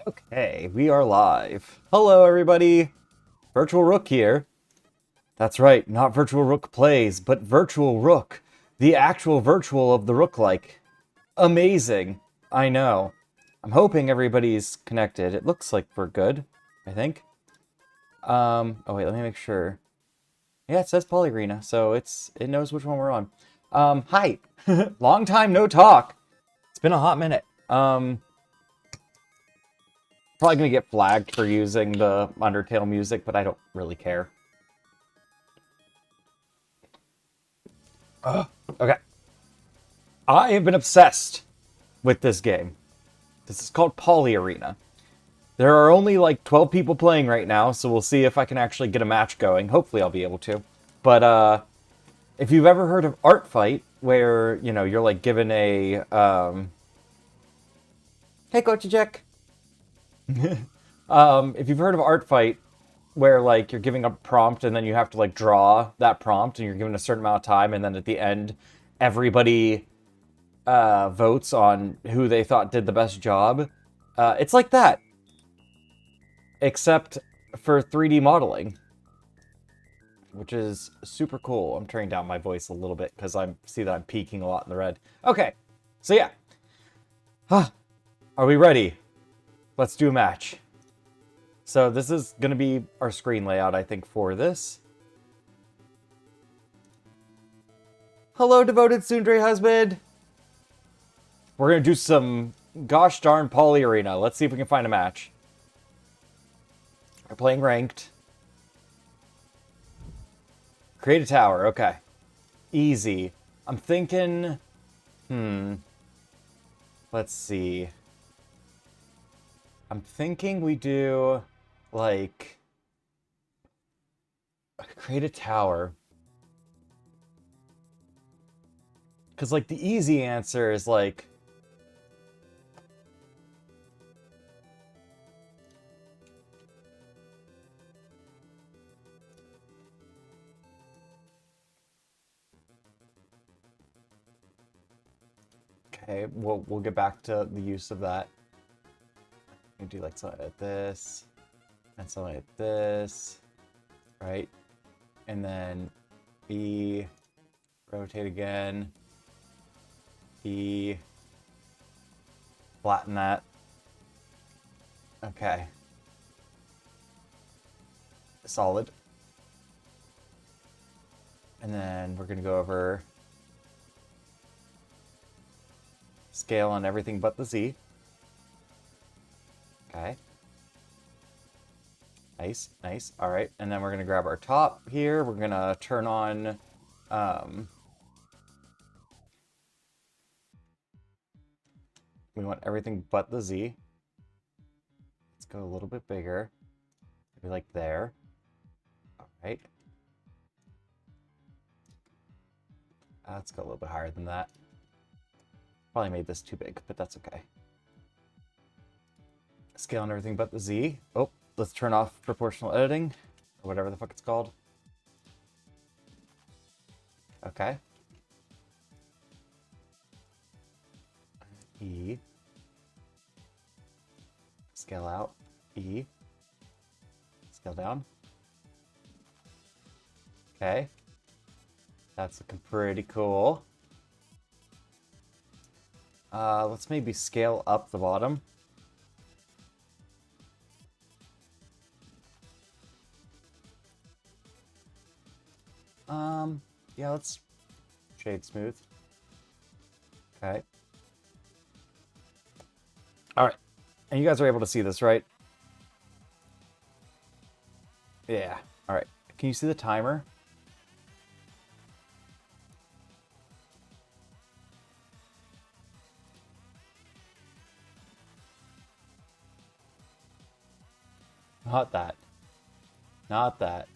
Okay, we are live. Hello, everybody. Virtual Rook here. That's right, not Virtual Rook Plays, but Virtual Rook. The actual virtual of the Rook-like. Amazing. I know. I'm hoping everybody's connected. It looks like we're good, I think. Oh wait, let me make sure. Yeah, it says Polyarena, so it knows which one we're on. Hi. Long time no talk. It's been a hot minute. Probably gonna get flagged for using the Undertale music, but I don't really care. Okay. I have been obsessed with this game. This is called Polyarena. There are only like 12 people playing right now, so we'll see if I can actually get a match going. Hopefully I'll be able to. But if you've ever heard of Art Fight, where, you know, you're like given a Hey Kochijek. If you've heard of Art Fight, where like you're giving a prompt and then you have to like draw that prompt and you're given a certain amount of time and then at the end everybody votes on who they thought did the best job. It's like that, except for 3D modeling, which is super cool. I'm turning down my voice a little bit because I see that I'm peaking a lot in the red. Okay, so yeah. Are we ready? Let's do a match. So this is going to be our screen layout, I think, for this. Hello, devoted Tsundere husband! We're going to do some gosh darn Polyarena. Let's see if we can find a match. We're playing ranked. Create a tower, okay. Easy. I'm thinking... Let's see. I'm thinking we do... like, create a tower. Because, like, the easy answer is, like... Okay, we'll get back to the use of that. We do, like, something like this. And something like this. Right? And then B... rotate again. B... flatten that. Okay. Solid. And then we're going to go over scale on everything but the Z. Okay. Nice, nice. All right, and then we're going to grab our top here. We're going to turn on... we want everything but the Z. Let's go a little bit bigger. Maybe like there. All right. Let's go a little bit higher than that. Probably made this too big, but that's okay. Scale on everything but the Z. Oh, let's turn off proportional editing, or whatever the fuck it's called. Okay. E. Scale out. E. Scale down. Okay. That's looking pretty cool. Let's maybe scale up the bottom. Yeah, let's shade smooth. Okay. All right. And you guys are able to see this, right? Yeah. All right. Can you see the timer? Not that. Not that.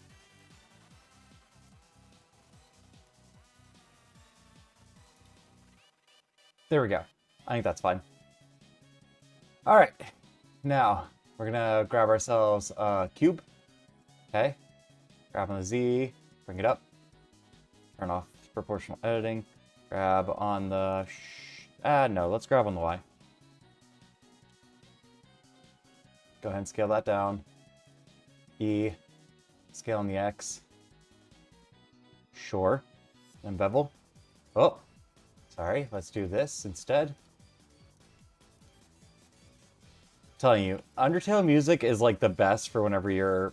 There we go. I think that's fine. All right. Now, we're going to grab ourselves a cube. Okay. Grab on the Z. Bring it up. Turn off proportional editing. Grab on the... no. Let's grab on the Y. Go ahead and scale that down. E. Scale on the X. Sure. Then bevel. Oh, sorry. Let's do this instead. I'm telling you, Undertale music is like the best for whenever you're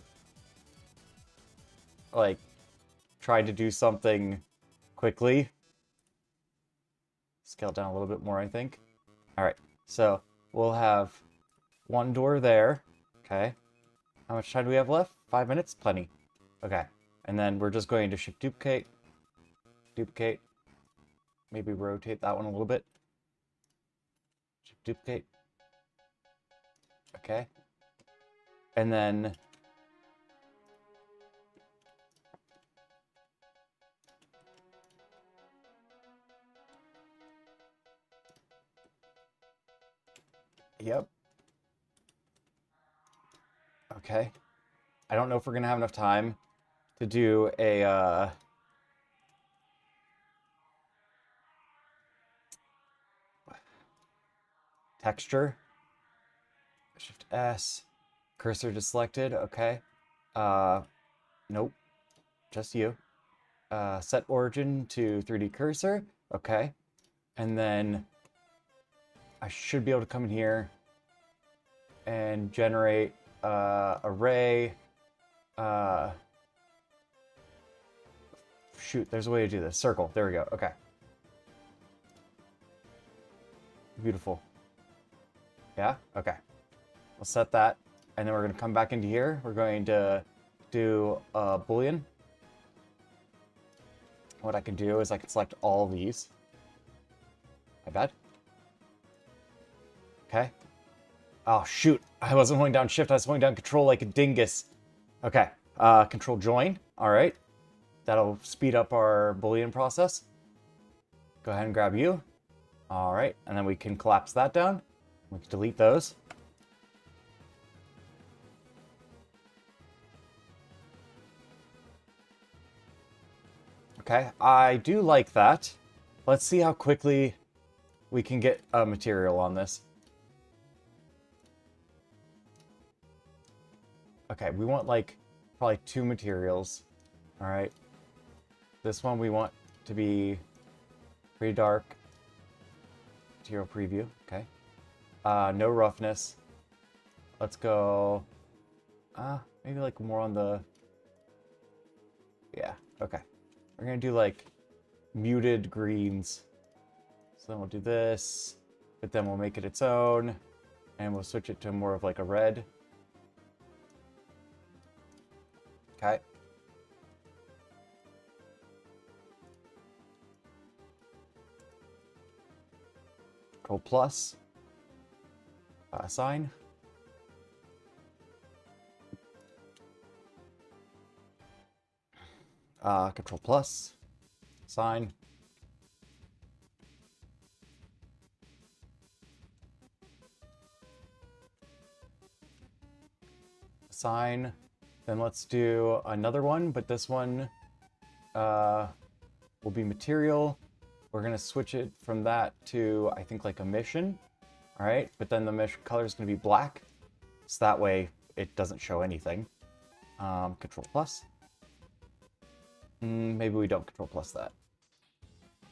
like trying to do something quickly. Scale down a little bit more, I think. All right, so we'll have one door there. Okay. How much time do we have left? 5 minutes? Plenty. Okay. And then we're just going to shift duplicate. Duplicate. Maybe rotate that one a little bit. Shift duplicate. Okay. And then yep. Okay. I don't know if we're gonna have enough time to do a texture. Shift S. Cursor just selected. Okay. Nope. Just you. Set origin to 3D cursor. Okay. And then I should be able to come in here and generate array. Shoot, there's a way to do this. Circle. There we go. Okay. Beautiful. Yeah? Okay. We'll set that. And then we're going to come back into here. We're going to do a Boolean. What I can do is I can select all these. My bad. Okay. Oh, shoot. I wasn't holding down shift. I was holding down control like a dingus. Okay. Control join. All right. That'll speed up our Boolean process. Go ahead and grab you. All right. And then we can collapse that down. We can delete those. Okay. I do like that. Let's see how quickly we can get a material on this. Okay, we want like probably 2 materials. All right. This one we want to be pretty dark. Material preview. Okay. No roughness. Let's go. Maybe like more on the. Yeah. Okay. We're gonna do like muted greens. So then we'll do this, but then we'll make it its own, and we'll switch it to more of like a red. Okay. Control plus. Assign. Control plus. Assign. Assign. Then let's do another one, but this one will be material. We're gonna switch it from that to, I think, like a mission. All right, but then the mesh color is gonna be black. So that way it doesn't show anything. Control plus. Maybe we don't control plus that.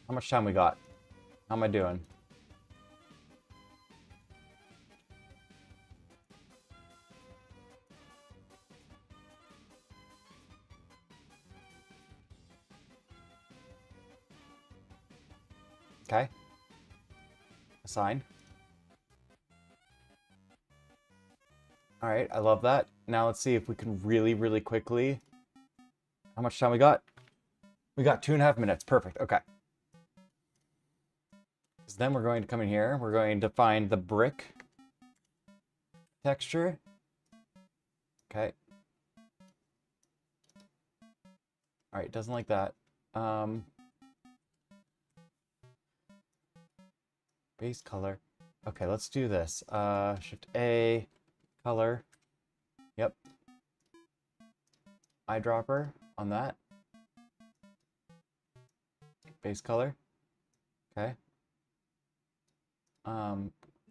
How much time we got? How am I doing? Okay. Assign. All right, I love that. Now let's see if we can really, really quickly. How much time we got? We got 2.5 minutes. Perfect. Okay. So then we're going to come in here. We're going to find the brick texture. Okay. All right, doesn't like that. Base color. Okay, let's do this. Shift A, color. Yep. Eyedropper on that. Base color. Okay.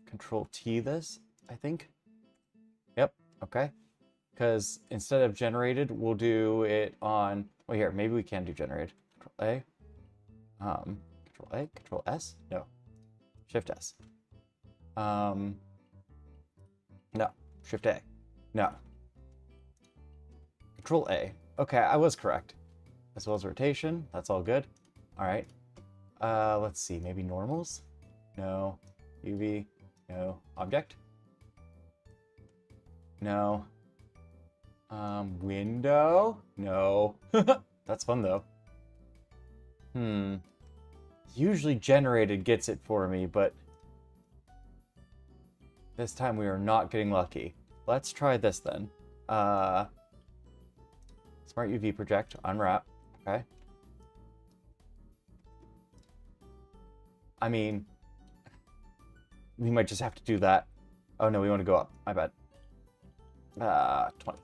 Control T this, I think. Yep. Okay. Because instead of generated, we'll do it on... Well, here, maybe we can do generated. Control A. Control A? Control S? No. Shift S. No. Shift A. No. Control A. Okay, I was correct. As well as rotation. That's all good. All right. Let's see. Maybe normals? No. UV? No. Object? No. Window? No. That's fun, though. Usually generated gets it for me, but this time we are not getting lucky. Let's try this then. Smart UV project, unwrap. Okay. I mean, we might just have to do that. Oh no, we want to go up. My bad. 20.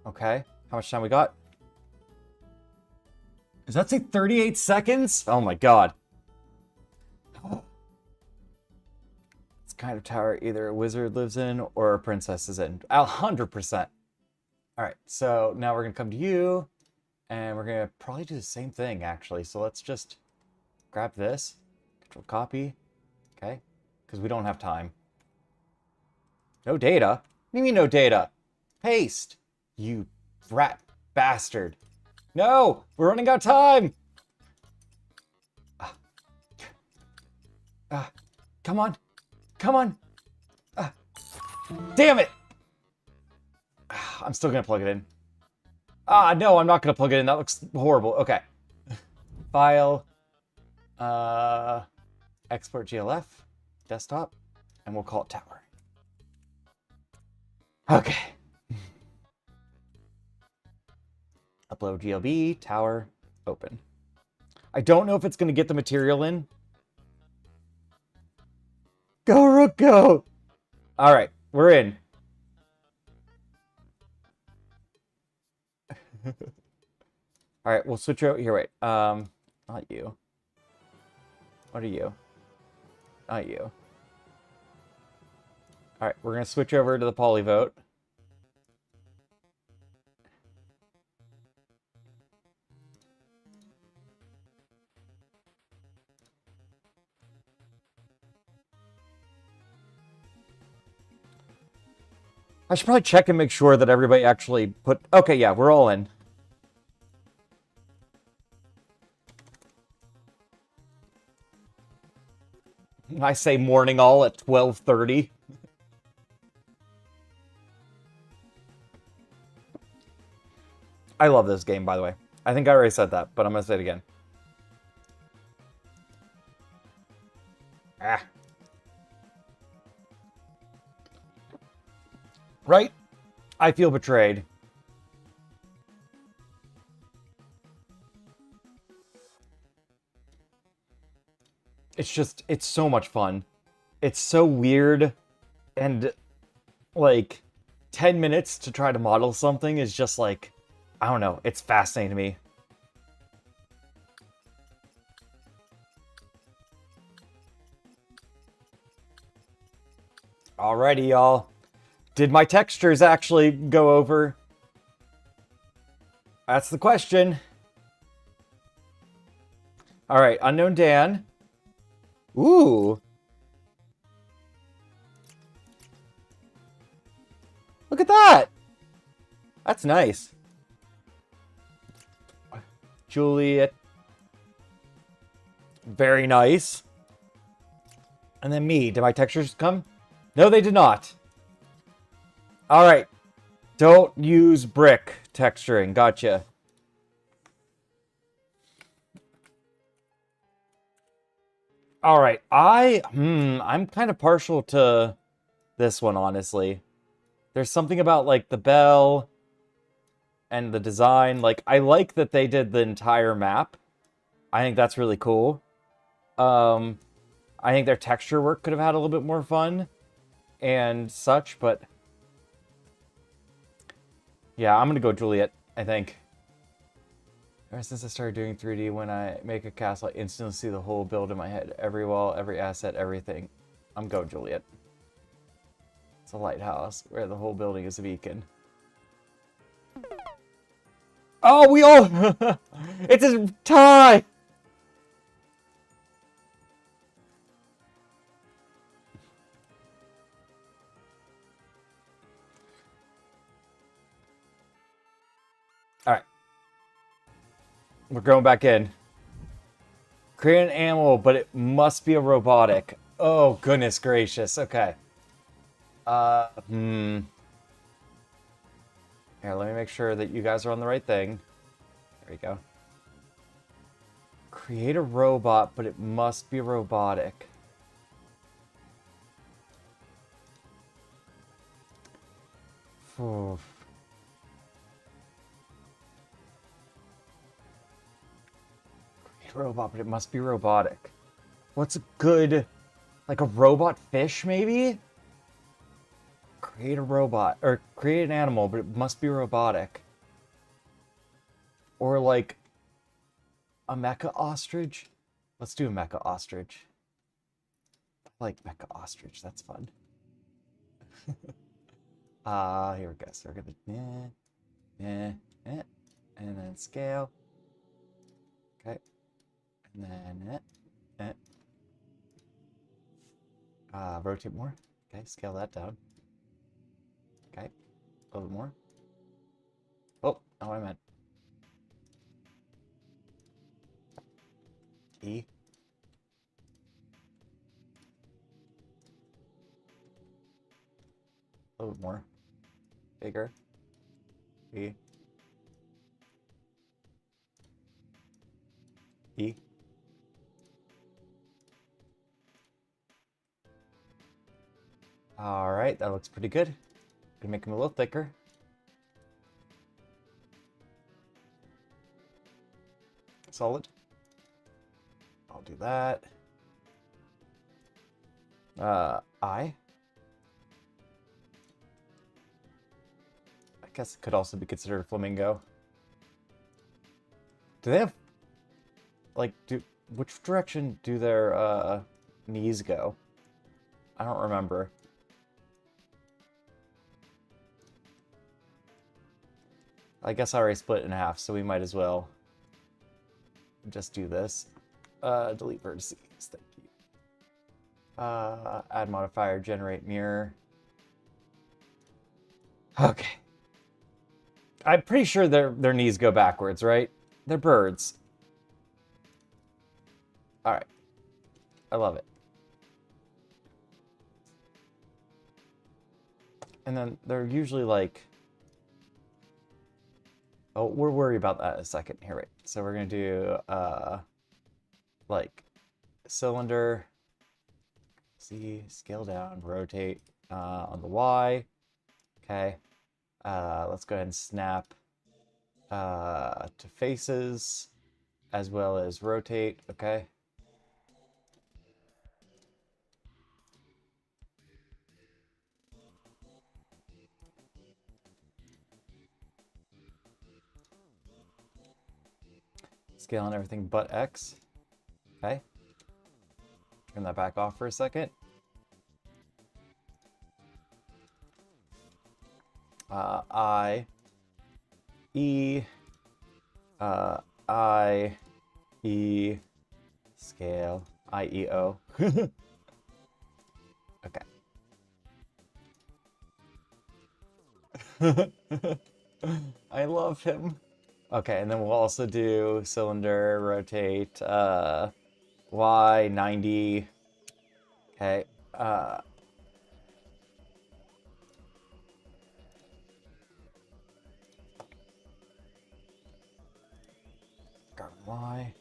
Okay. How much time we got? Does that say 38 seconds? Oh my god. It's kind of tower either a wizard lives in or a princess is in. 100%. Alright, so now we're going to come to you. And we're going to probably do the same thing, actually. So let's just grab this. Control copy. Okay. Because we don't have time. No data? What do you mean no data? Paste. You rat bastard. No! We're running out of time! Come on. Come on. Damn it! I'm still going to plug it in. No, I'm not going to plug it in. That looks horrible. Okay. File. Export GLF. Desktop. And we'll call it tower. Okay. Upload GLB. Tower. Open. I don't know if it's going to get the material in. Go, Rook, go! Alright, we're in. Alright, we'll switch out here. Wait. Not you. What are you? Not you. Alright, we're going to switch over to the polyvote. I should probably check and make sure that everybody actually put... Okay, yeah, we're all in. I say morning all at 12:30. I love this game, by the way. I think I already said that, but I'm going to say it again. Right? I feel betrayed. It's so much fun. It's so weird. And, like, 10 minutes to try to model something is just like, I don't know. It's fascinating to me. Alrighty, y'all. Did my textures actually go over? That's the question. Alright, Unknown Dan. Ooh. Look at that. That's nice. Juliet. Very nice. And then me. Did my textures come? No, they did not. Alright. Don't use brick texturing. Gotcha. Alright. I'm kind of partial to this one, honestly. There's something about, like, the bell and the design. Like, I like that they did the entire map. I think that's really cool. I think their texture work could have had a little bit more fun and such, but yeah, I'm gonna go Juliet, I think. Ever since I started doing 3D, when I make a castle, I instantly see the whole build in my head. Every wall, every asset, everything. I'm Go Juliet. It's a lighthouse where the whole building is a beacon. Oh, we all... It's a tie! Alright. We're going back in. Create an animal, but it must be a robotic. Oh, goodness gracious. Okay. Here, let me make sure that you guys are on the right thing. There we go. Create a robot, but it must be robotic. Oof. Create a robot, but it must be robotic. What's a good... Like a robot fish, maybe? Create a robot. Or create an animal, but it must be robotic. Or like... A mecha ostrich? Let's do a mecha ostrich. I like mecha ostrich. That's fun. Here we go. So we're gonna... and then scale. Okay. And then... rotate more. Okay, scale that down. Okay, a little bit more. Oh, not what I meant. E. A little bit more. Bigger. E. E. All right, that looks pretty good. Gonna make them a little thicker. Solid. I'll do that. I guess it could also be considered a flamingo. Do they have, like, which direction do their, knees go? I don't remember. I guess I already split it in half, so we might as well just do this. Delete vertices, thank you. Add modifier, generate mirror. Okay. I'm pretty sure their knees go backwards, right? They're birds. Alright. I love it. And then they're usually like... Oh, we'll worry about that in a second. Here, wait. So we're going to do, like, cylinder. See, scale down, rotate on the Y. Okay. Let's go ahead and snap to faces, as well as rotate. Okay. Scale on everything but X. Okay. Turn that back off for a second. I, E, I, E, scale, I, E, O. Okay. I love him. Okay, and then we'll also do cylinder, rotate, Y, 90. Okay, got Y.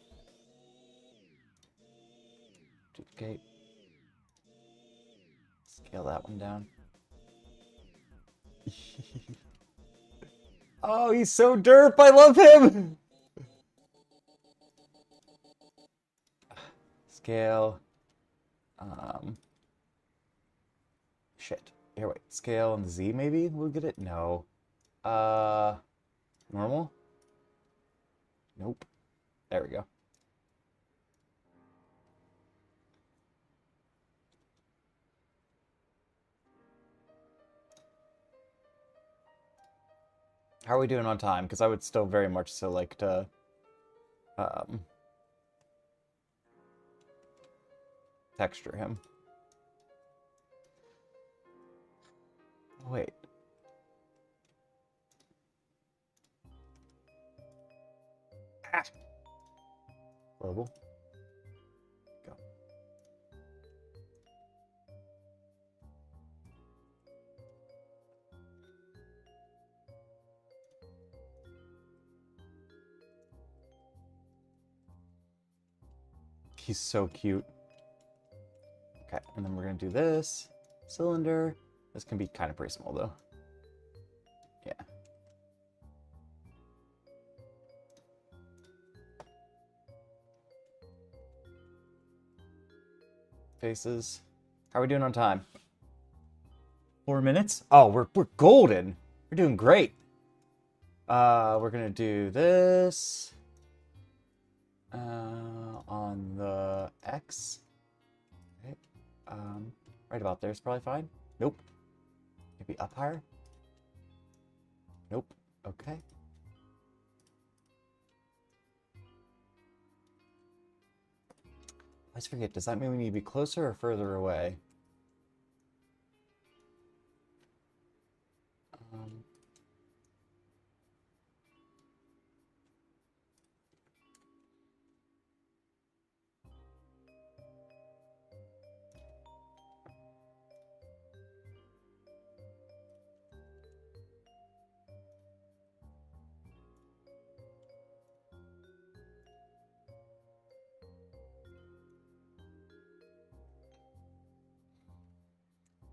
Duplicate. Scale that one down. Oh, he's so derp. I love him. Scale. Shit. Here, wait. Scale and Z, maybe we'll get it. No. Normal. Nope. There we go. How are we doing on time? Because I would still very much so like to texture him. Wait. Ah. Global. Go. He's so cute. Okay, and then we're gonna do this. Cylinder. This can be kind of pretty small though. Yeah. Faces. How are we doing on time? 4 minutes? Oh, we're golden. We're doing great. We're gonna do this on the X. Okay. Right about there is probably fine. Nope. Maybe up higher. Nope. Okay. I always forget. Does that mean we need to be closer or further away?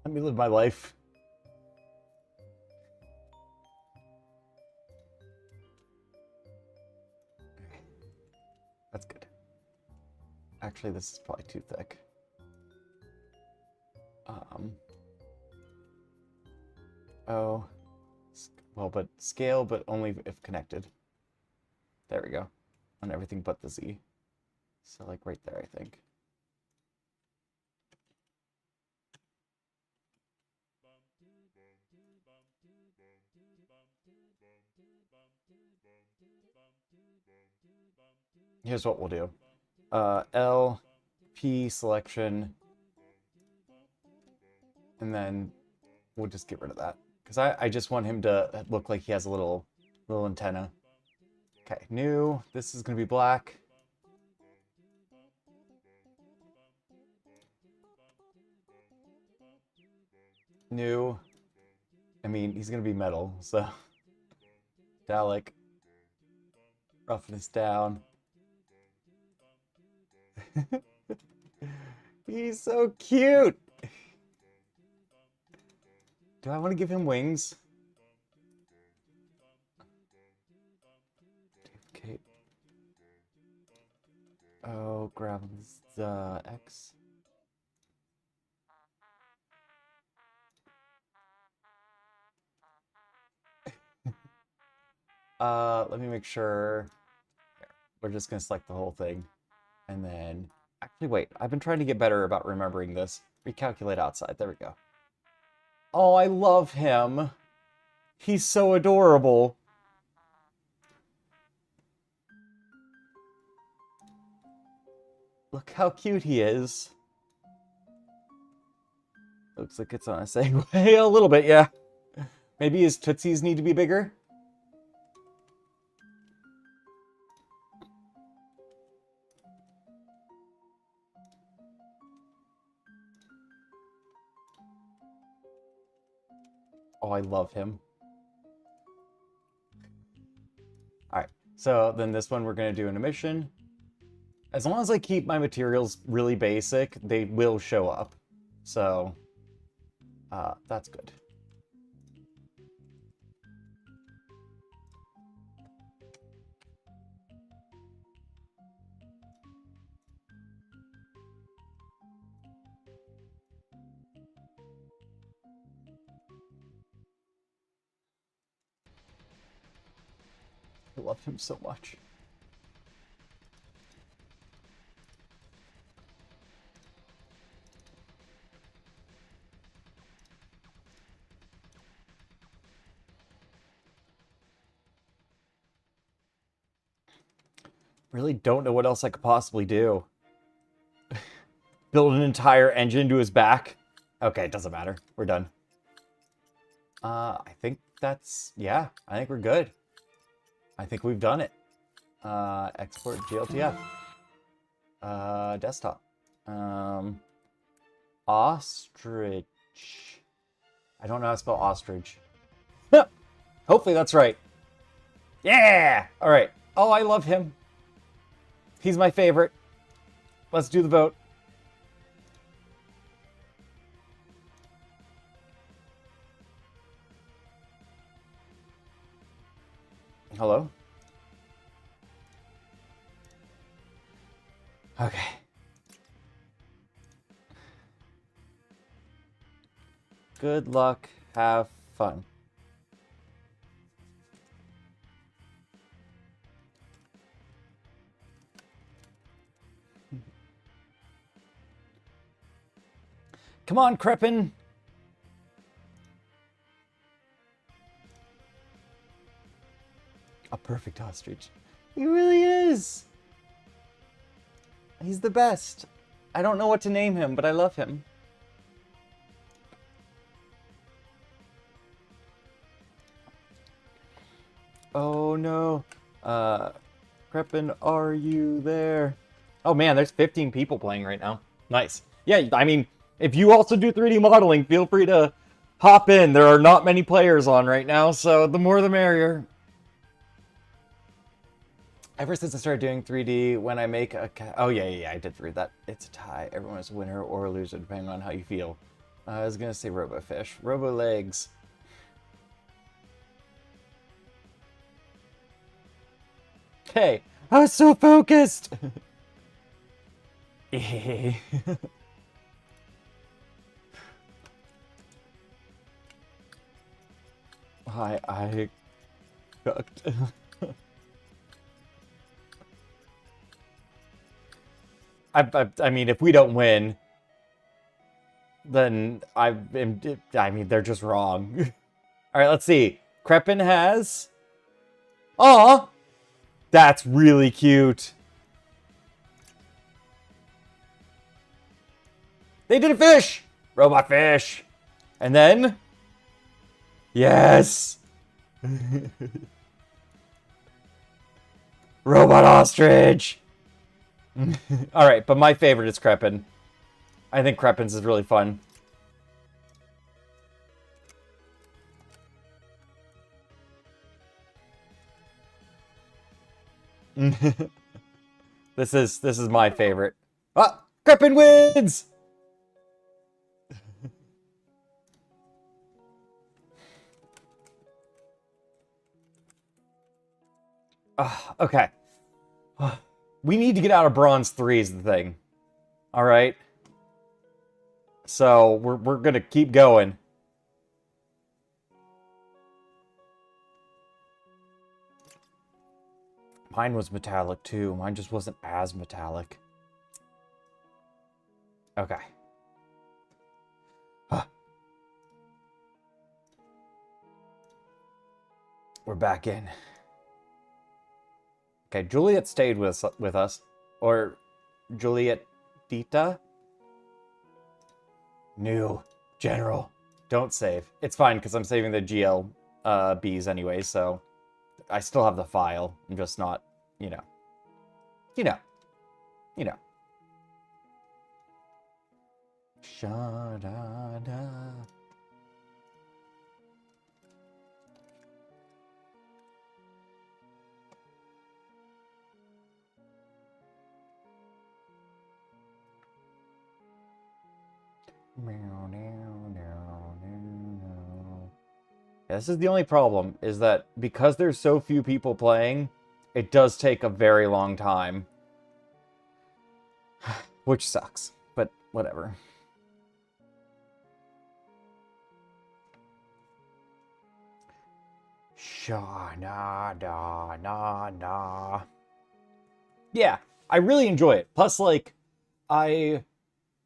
Let me live my life. That's good. Actually, this is probably too thick. Oh. Well, but scale, but only if connected. There we go. On everything but the Z. So, like, right there, I think. Here's what we'll do. L, P selection, and then we'll just get rid of that. Because I just want him to look like he has a little antenna. Okay, new. This is going to be black. New. I mean, he's going to be metal, so... Dalek. Roughness down. He's so cute! Do I want to give him wings? Okay. Oh, grab the X. Let me make sure. Here. We're just gonna select the whole thing. And then, actually wait, I've been trying to get better about remembering this. Recalculate outside, there we go. Oh, I love him. He's so adorable. Look how cute he is. Looks like it's on a Segway a little bit, yeah. Maybe his tootsies need to be bigger? Oh, I love him. Alright, so then this one we're going to do an emission. As long as I keep my materials really basic, they will show up. So, that's good. I love him so much. Really don't know what else I could possibly do. Build an entire engine to his back. Okay, it doesn't matter. We're done. I think that's... Yeah, I think we're good. I think we've done it. Export GLTF. Desktop. Ostrich. I don't know how to spell ostrich. Hopefully that's right. Yeah! Alright. Oh, I love him. He's my favorite. Let's do the vote. Hello? Okay. Good luck. Have fun. Come on, Crepin. A perfect ostrich. He really is. He's the best. I don't know what to name him, but I love him. Oh no. Crepin, are you there? Oh man, there's 15 people playing right now. Nice. Yeah, I mean, if you also do 3D modeling, feel free to hop in. There are not many players on right now, so the more the merrier. Ever since I started doing 3D, when I make a... Oh, yeah, I did read that. It's a tie. Everyone is a winner or a loser, depending on how you feel. I was going to say Robofish. Robo-legs. Hey, I was so focused! I cooked. I mean, if we don't win, then I mean, they're just wrong. All right, let's see. Crepin has... Aw! That's really cute. They did a fish! Robot fish! And then... Yes! Robot ostrich! Alright, but my favorite is Crepin. I think Crepin's is really fun. This is my favorite. Ah! Crepin wins! Okay. We need to get out of Bronze 3 is the thing. Alright? So, we're gonna keep going. Mine was metallic too. Mine just wasn't as metallic. Okay. We're back in. Okay, Juliet stayed with us. Or Juliet Dita? New. General. Don't save. It's fine, because I'm saving the GL Bs anyway, so... I still have the file. I'm just not, you know. You know. You know. Sha-da-da. Yeah, this is the only problem, is that because there's so few people playing, it does take a very long time. Which sucks, but whatever. Sha-na-da-na-na. Yeah, I really enjoy it. Plus, like, I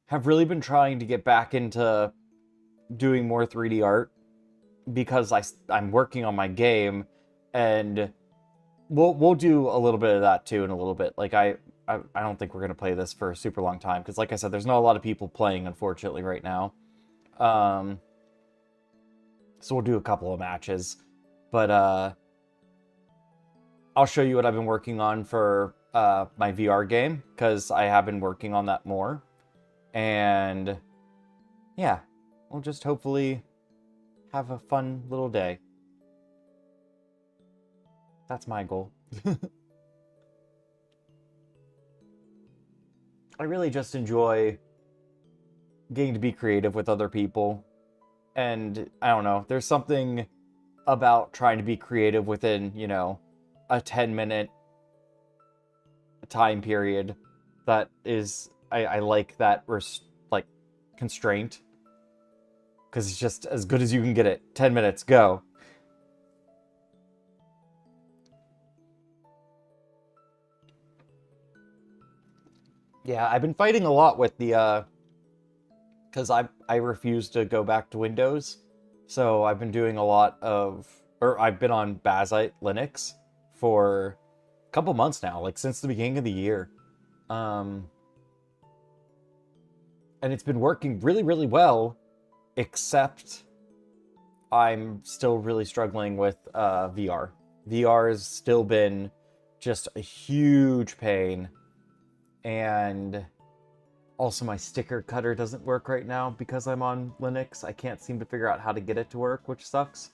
have really been trying to get back into doing more 3D art because I'm working on my game, and we'll do a little bit of that too in a little bit. Like I don't think we're gonna play this for a super long time because, like I said, there's not a lot of people playing, unfortunately, right now. Um, so we'll do a couple of matches, but I'll show you what I've been working on for my VR game because I have been working on that more, and yeah, we'll just hopefully have a fun little day. That's my goal. I really just enjoy getting to be creative with other people. And I don't know, there's something about trying to be creative within, you know, a 10-minute time period that is, I like that like constraint because it's just as good as you can get it. 10 minutes, go. Yeah, I've been fighting a lot with the because I refuse to go back to Windows. So I've been doing a lot of, or I've been on Bazzite Linux for a couple months now, like since the beginning of the year. Um, and it's been working really, really well, except I'm still really struggling with VR. VR has still been just a huge pain, and also my sticker cutter doesn't work right now because I'm on Linux. I can't seem to figure out how to get it to work, which sucks.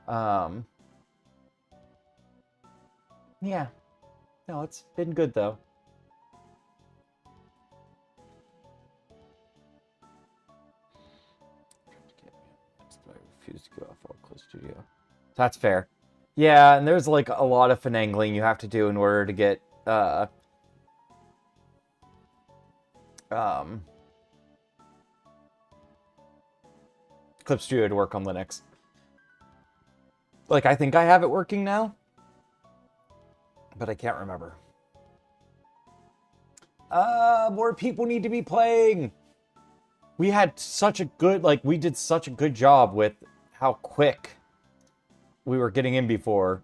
Um, yeah, no, it's been good though. I refuse to go off all close studio. That's fair. Yeah, and there's like a lot of finagling you have to do in order to get um Clip Studio to work on Linux. Like I think I have it working now, but I can't remember. More people need to be playing. We had such a good, like, we did such a good job with how quick we were getting in before.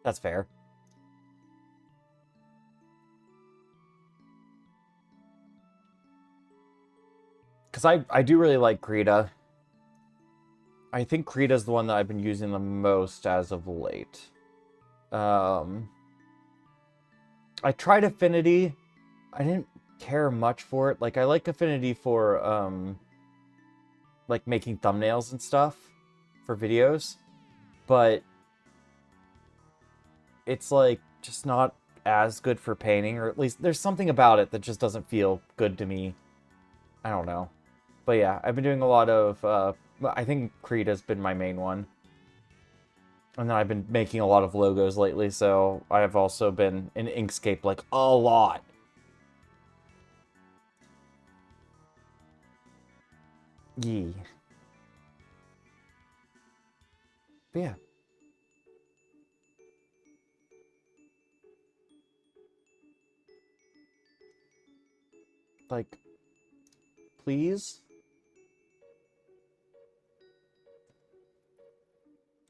That's fair. Because I do really like Krita. I think Krita's the one that I've been using the most as of late. Um, I tried Affinity. I didn't care much for it. Like, I like Affinity for, like, making thumbnails and stuff for videos. But it's, like, just not as good for painting. Or at least there's something about it that just doesn't feel good to me. I don't know. But yeah, I've been doing a lot of, I think Krita's been my main one. And then I've been making a lot of logos lately, so I've also been in Inkscape, like, a lot. Yee. But yeah. Like, please?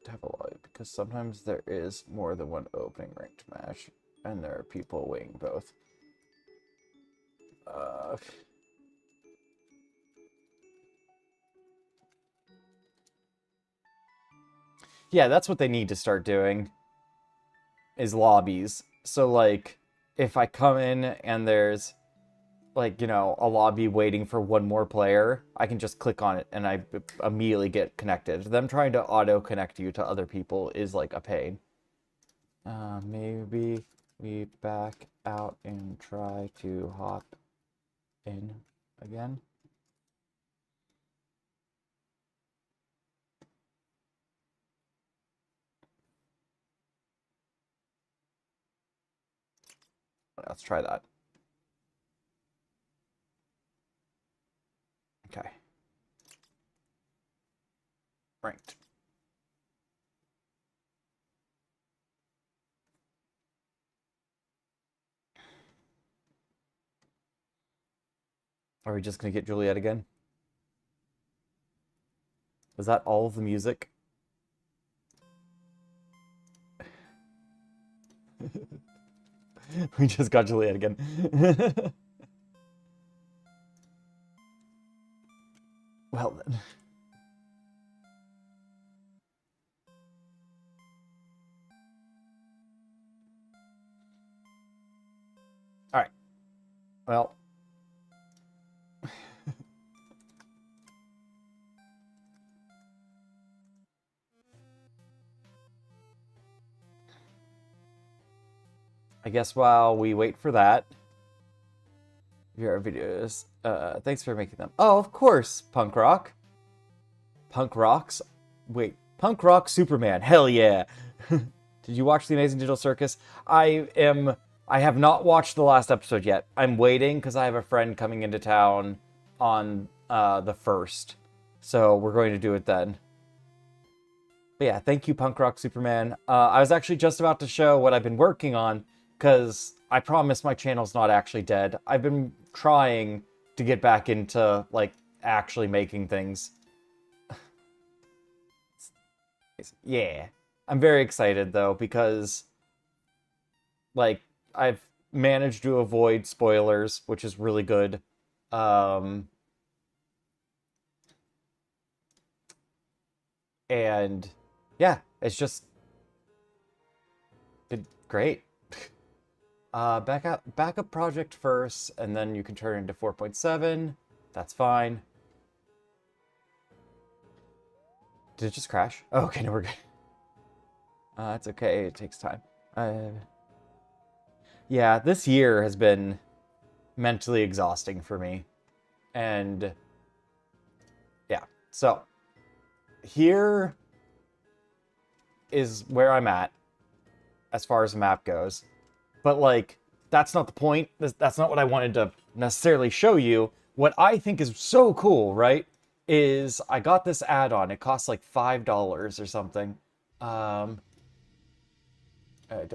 Have a light, because sometimes there is more than one opening ranked match, and there are people waiting both. Uh... Yeah, that's what they need to start doing, is lobbies. So, like, if I come in and there's, like, you know, a lobby waiting for one more player, I can just click on it and I immediately get connected. Them trying to auto-connect you to other people is, like, a pain. Maybe we back out and try to hop in again. Let's try that. Okay. Right. Are we just gonna get Juliet again? Was that all of the music? We just got Juliet again. Well then. Alright. Well. I guess while we wait for that, your videos, thanks for making them. Oh, of course, Punk Rock. Punk Rocks? Wait, Punk Rock Superman. Hell yeah. Did you watch The Amazing Digital Circus? I have not watched the last episode yet. I'm waiting because I have a friend coming into town on the 1st. So we're going to do it then. But yeah, thank you, Punk Rock Superman. I was actually just about to show what I've been working on, because I promise my channel's not actually dead. I've been trying to get back into, like, actually making things. Yeah. I'm very excited, though, because, like, I've managed to avoid spoilers, which is really good. And, yeah, it's just been great. Backup project first, and then you can turn it into 4.7. That's fine. Did it just crash? Oh, okay, no, we're good. It's okay. It takes time. Yeah, this year has been mentally exhausting for me. And yeah, so here is where I'm at as far as the map goes. But, like, that's not the point. That's not what I wanted to necessarily show you. What I think is so cool, right, is I got this add-on. It costs like $5 or something. Don't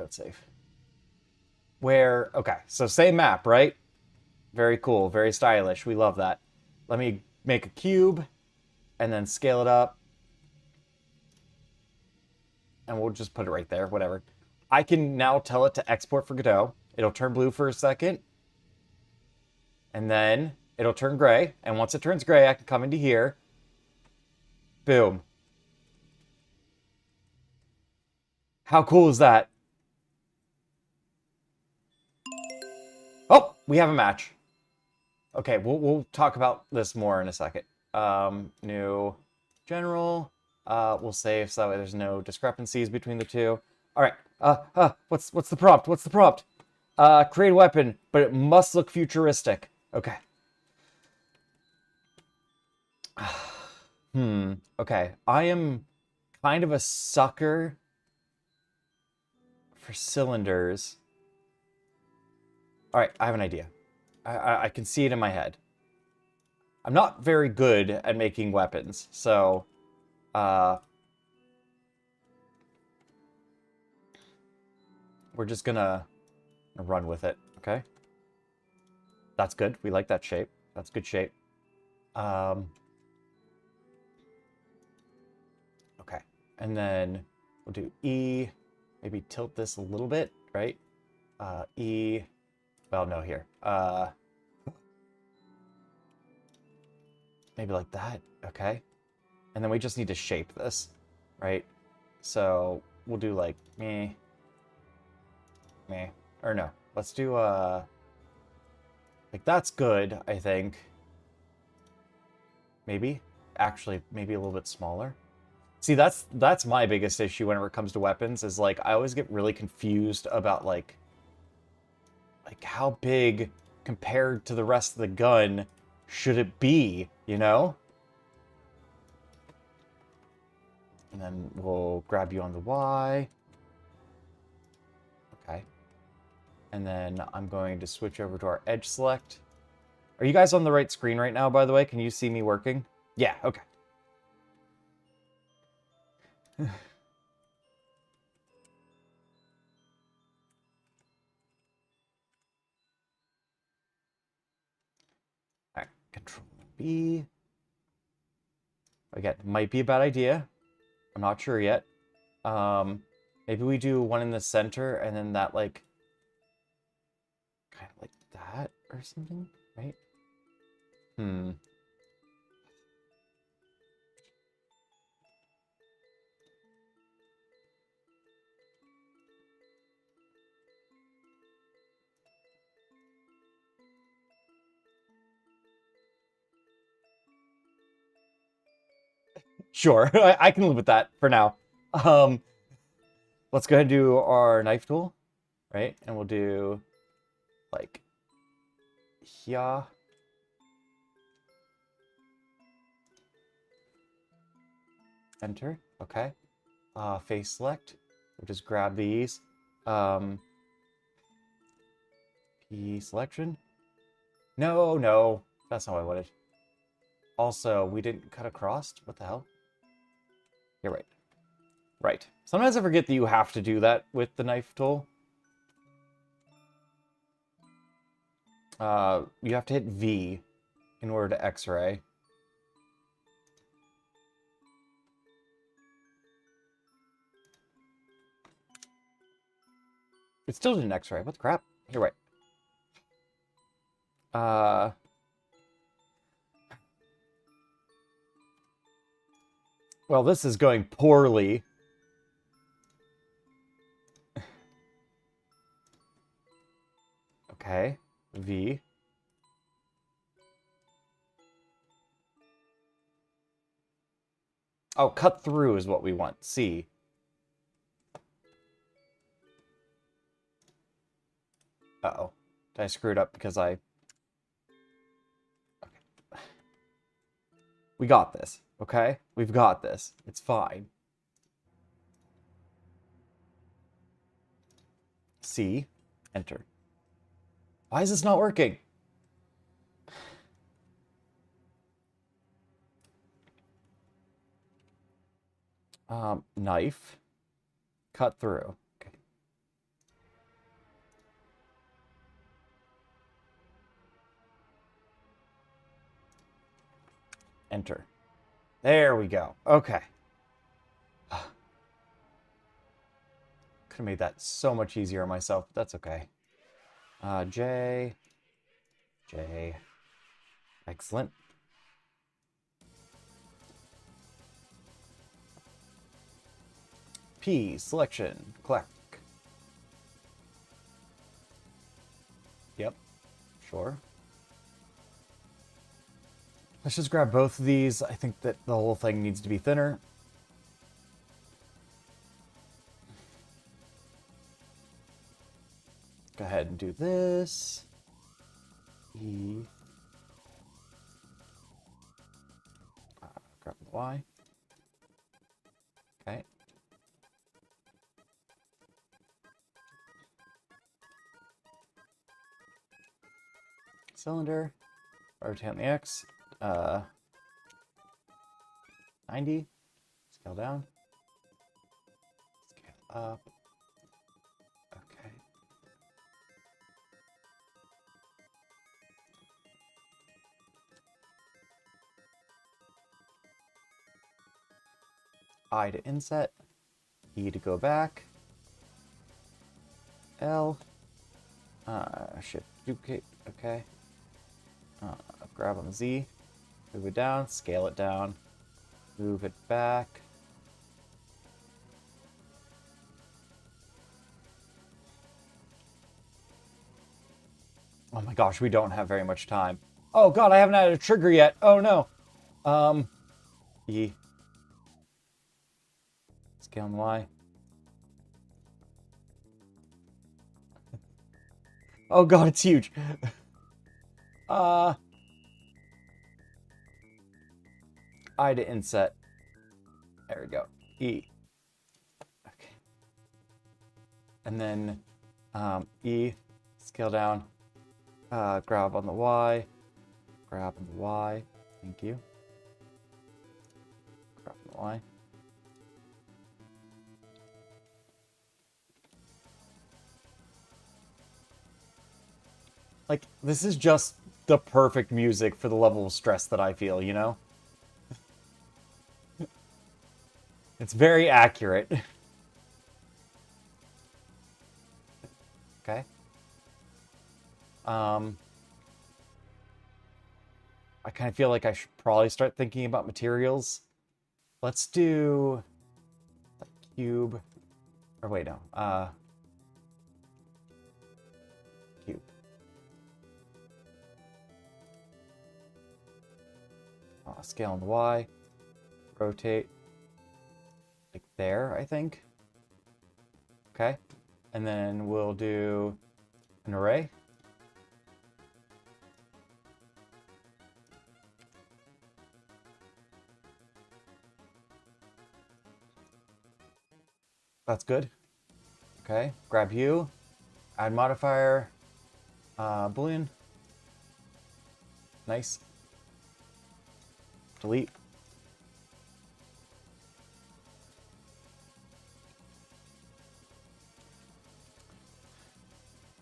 save. Where, okay, so same map, right? Very cool, very stylish. We love that. Let me make a cube and then scale it up. And we'll just put it right there, whatever. I can now tell it to export for Godot. It'll turn blue for a second. And then it'll turn gray. And once it turns gray, I can come into here. Boom. How cool is that? Oh, we have a match. Okay, we'll talk about this more in a second. New general. We'll save so that way there's no discrepancies between the two. All right. What's the prompt? What's the prompt? Create a weapon, but it must look futuristic. Okay. Okay. I am kind of a sucker for cylinders. All right, I have an idea. I can see it in my head. I'm not very good at making weapons, so we're just gonna run with it, okay? That's good. We like that shape. That's good shape. Okay. And then we'll do E. Maybe tilt this a little bit, right? E. Well, no, here. Maybe like that. Okay. And then we just need to shape this, right? So we'll do like meh. Or no. Let's do like that's good, I think. Maybe. Actually, maybe a little bit smaller. See, that's my biggest issue whenever it comes to weapons, is like I always get really confused about like how big compared to the rest of the gun should it be, you know? And then we'll grab you on the Y. Okay. And then I'm going to switch over to our edge select. Are you guys on the right screen right now, by the way? Can you see me working? Yeah, okay. Alright, Control B. Again, might be a bad idea. I'm not sure yet. Maybe we do one in the center and then that like kind of like that or something, right? Sure, I can live with that for now. Um, let's go ahead and do our knife tool, right? And we'll do like here. Enter. Okay. Face select. We'll just grab these. P selection. No, no, that's not what I wanted. Also, we didn't cut across. What the hell? You're right. Right. Sometimes I forget that you have to do that with the knife tool. You have to hit V in order to X-ray. It still didn't X-ray. What the crap? You're right. Well, this is going poorly. Okay. V. Oh, cut through is what we want. C. Uh-oh. Did I screw it up because I... Okay. We got this, okay? We've got this. It's fine. C. Enter. Why is this not working? Knife. Cut through. Okay. Enter. There we go. Okay. Could have made that so much easier on myself, but that's okay. J. J. Excellent. P. Selection. Click. Yep. Sure. Let's just grab both of these. I think that the whole thing needs to be thinner. Go ahead and do this. E. Grab the Y. Okay. Cylinder. Rotate on the X. 90. Scale down. Scale up. Okay. I to inset. E to go back. L. Shift duplicate. Okay. Grab on the Z. Move it down. Scale it down. Move it back. Oh my gosh, we don't have very much time. Oh god, I haven't added a trigger yet. Oh no. E. Scale on Y. Oh god, it's huge. I to inset. There we go. E. Okay. And then E. Scale down. Grab on the Y. Grab on the Y. Thank you. Grab on the Y. Like, this is just the perfect music for the level of stress that I feel, you know? It's very accurate. Okay. I kind of feel like I should probably start thinking about materials. Let's do a cube. Or wait, no. Cube. Scale on the Y. Rotate. Like there, I think. Okay. And then we'll do an array. That's good. Okay, grab hue, add modifier, boolean. Nice. Delete.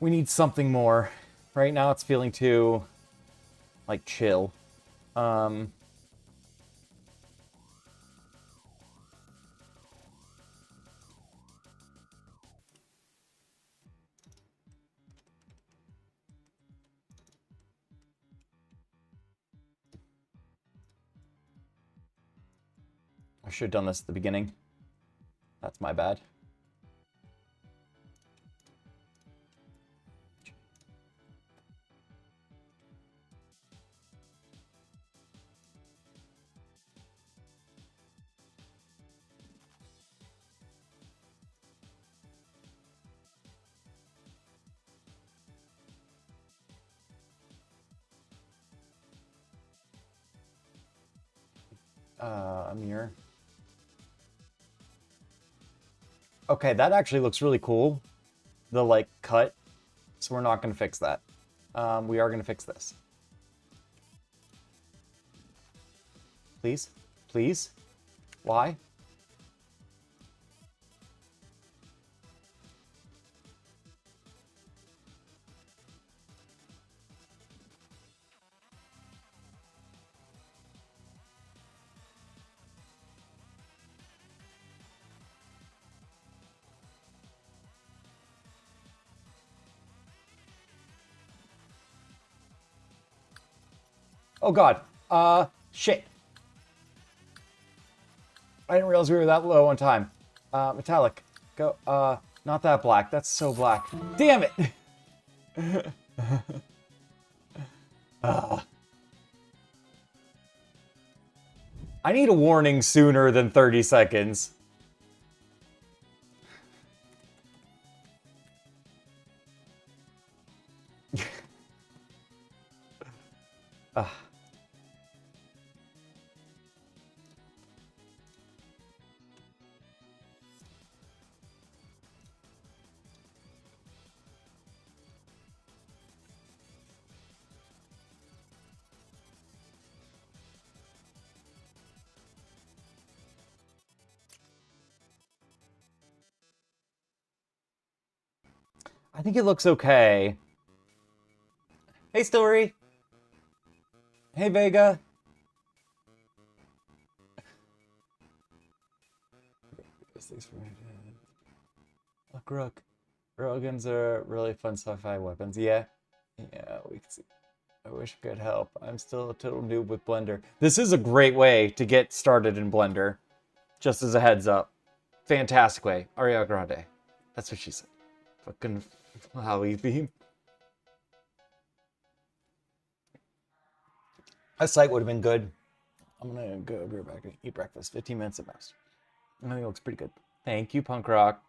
We need something more. Right now it's feeling too, like, chill. I should have done this at the beginning. That's my bad. A mirror. Okay, that actually looks really cool. The, like, cut. So we're not going to fix that. We are going to fix this. Please? Please? Why? Oh god. Shit. I didn't realize we were that low on time. Metallic. Go. Not that black. That's so black. Damn it! I need a warning sooner than 30 seconds. I think it looks okay. Hey, Story. Hey, Vega. Look, Rook. Railguns are really fun sci-fi weapons. Yeah. Yeah, we can see. I wish I could help. I'm still a total noob with Blender. This is a great way to get started in Blender. Just as a heads up. Fantastic way. Ariana Grande. That's what she said. Fucking Howie theme. That site would have been good. I'm gonna go be back and eat breakfast. 15 minutes at most. I think it looks pretty good. Thank you, punk rock.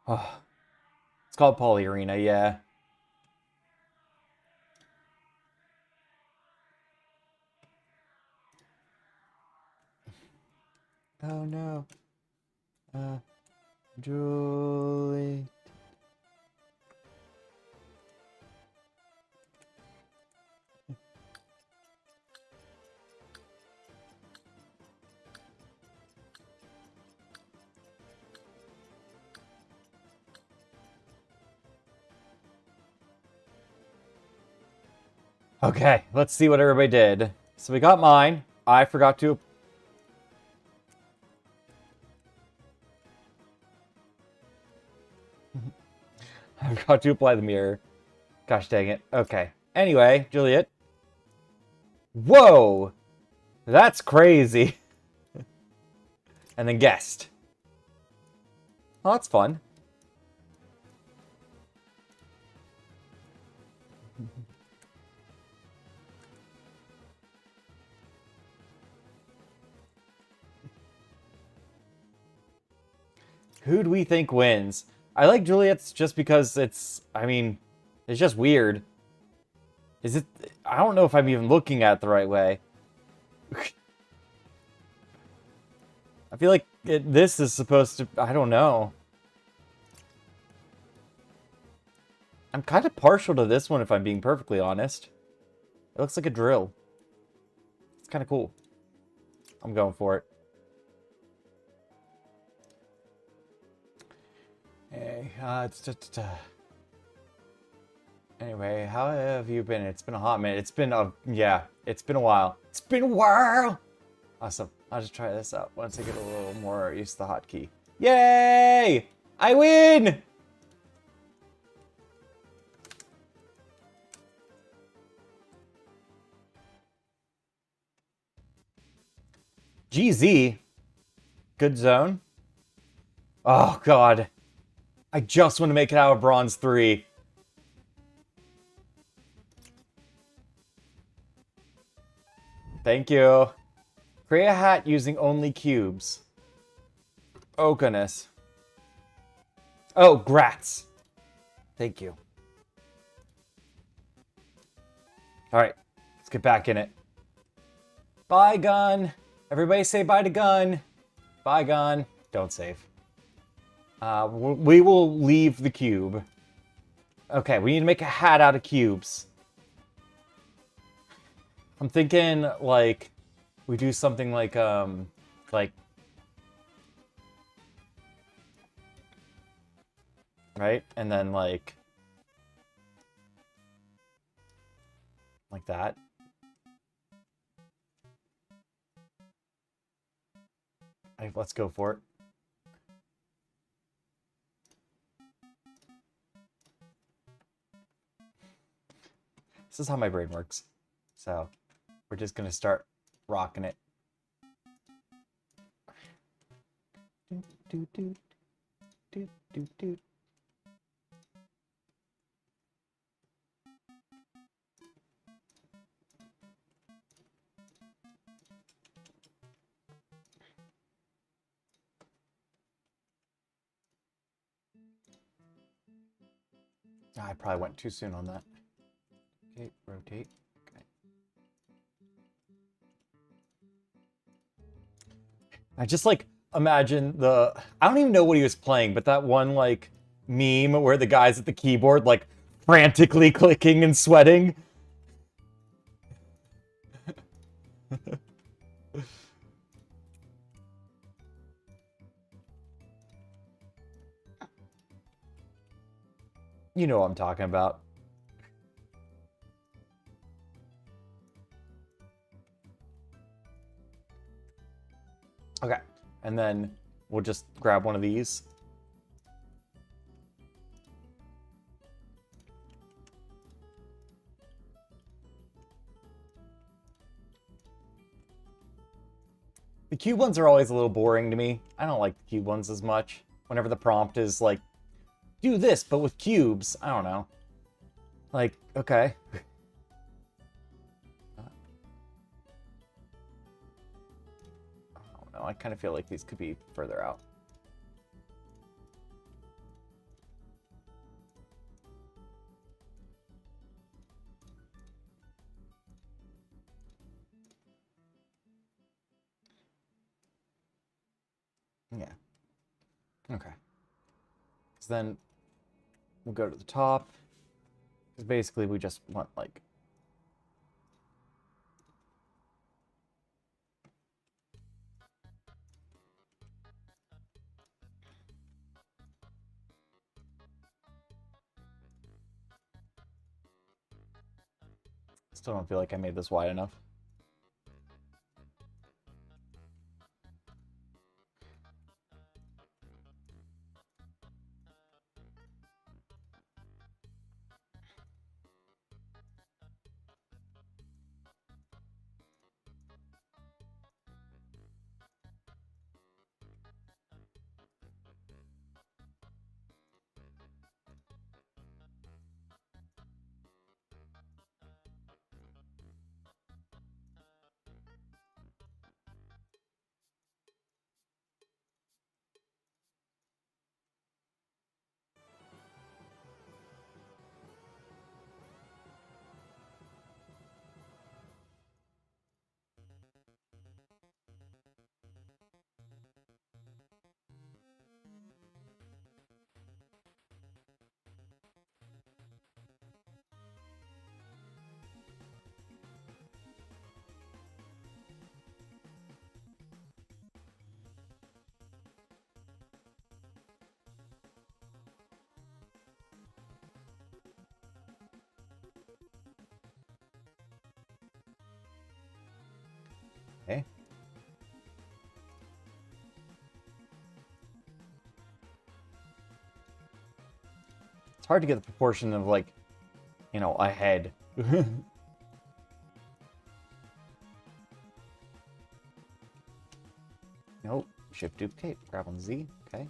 Oh, it's called Polyarena, yeah. Oh no. Julie. Okay, let's see what everybody did. So we got mine. I forgot to... I forgot to apply the mirror. Gosh dang it. Okay. Anyway, Juliet. Whoa! That's crazy. And then guest. Oh, that's fun. Who do we think wins? I like Juliet's just because it's, I mean, it's just weird. Is it, I don't know if I'm even looking at it the right way. I feel like this is supposed to, I don't know. I'm kind of partial to this one if I'm being perfectly honest. It looks like a drill. It's kind of cool. I'm going for it. Hey, it's just, anyway, how have you been? It's been a hot minute. It's been a, yeah, it's been a while. It's been a while! Awesome. I'll just try this out once I get a little more used to the hotkey. Yay! I win! GZ. Good zone. Oh, God. I just want to make it out of Bronze 3. Thank you. Create a hat using only cubes. Oh, goodness. Oh, grats. Thank you. Alright, let's get back in it. Bye, gun. Everybody say bye to gun. Bye, gun. Don't save. We will leave the cube. Okay, we need to make a hat out of cubes. I'm thinking, like, we do something like, right? And then, like that. Let's go for it. This is how my brain works. So, we're just gonna start rocking it. Do, do, do, do, do. I probably went too soon on that. Okay, rotate. Okay. I just like imagine I don't even know what he was playing, but that one like meme where the guy's at the keyboard like frantically clicking and sweating. You know what I'm talking about. Okay, and then we'll just grab one of these. The cube ones are always a little boring to me. I don't like the cube ones as much. Whenever the prompt is like, do this, but with cubes, I don't know. Like, okay. I don't know, I kind of feel like these could be further out. Yeah. Okay. So then we'll go to the top. Because basically we just want like... Still don't feel like I made this wide enough. Okay. It's hard to get the proportion of, like, you know, a head. Nope. Shift duplicate. Grab on Z. Okay.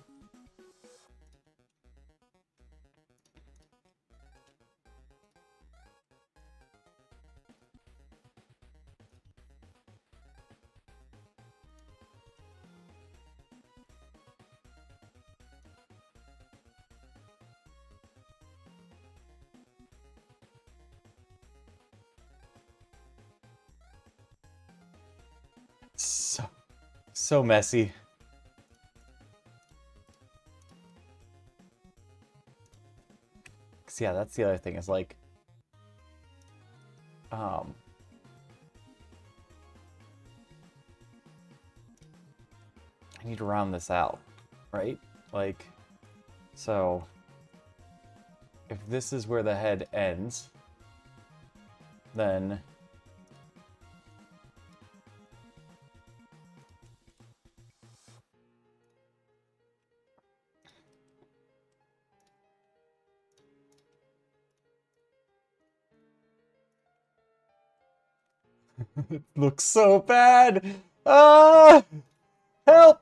So messy. Cause yeah, that's the other thing is like, I need to round this out, right? Like, so if this is where the head ends, then it looks so bad. Ah, help!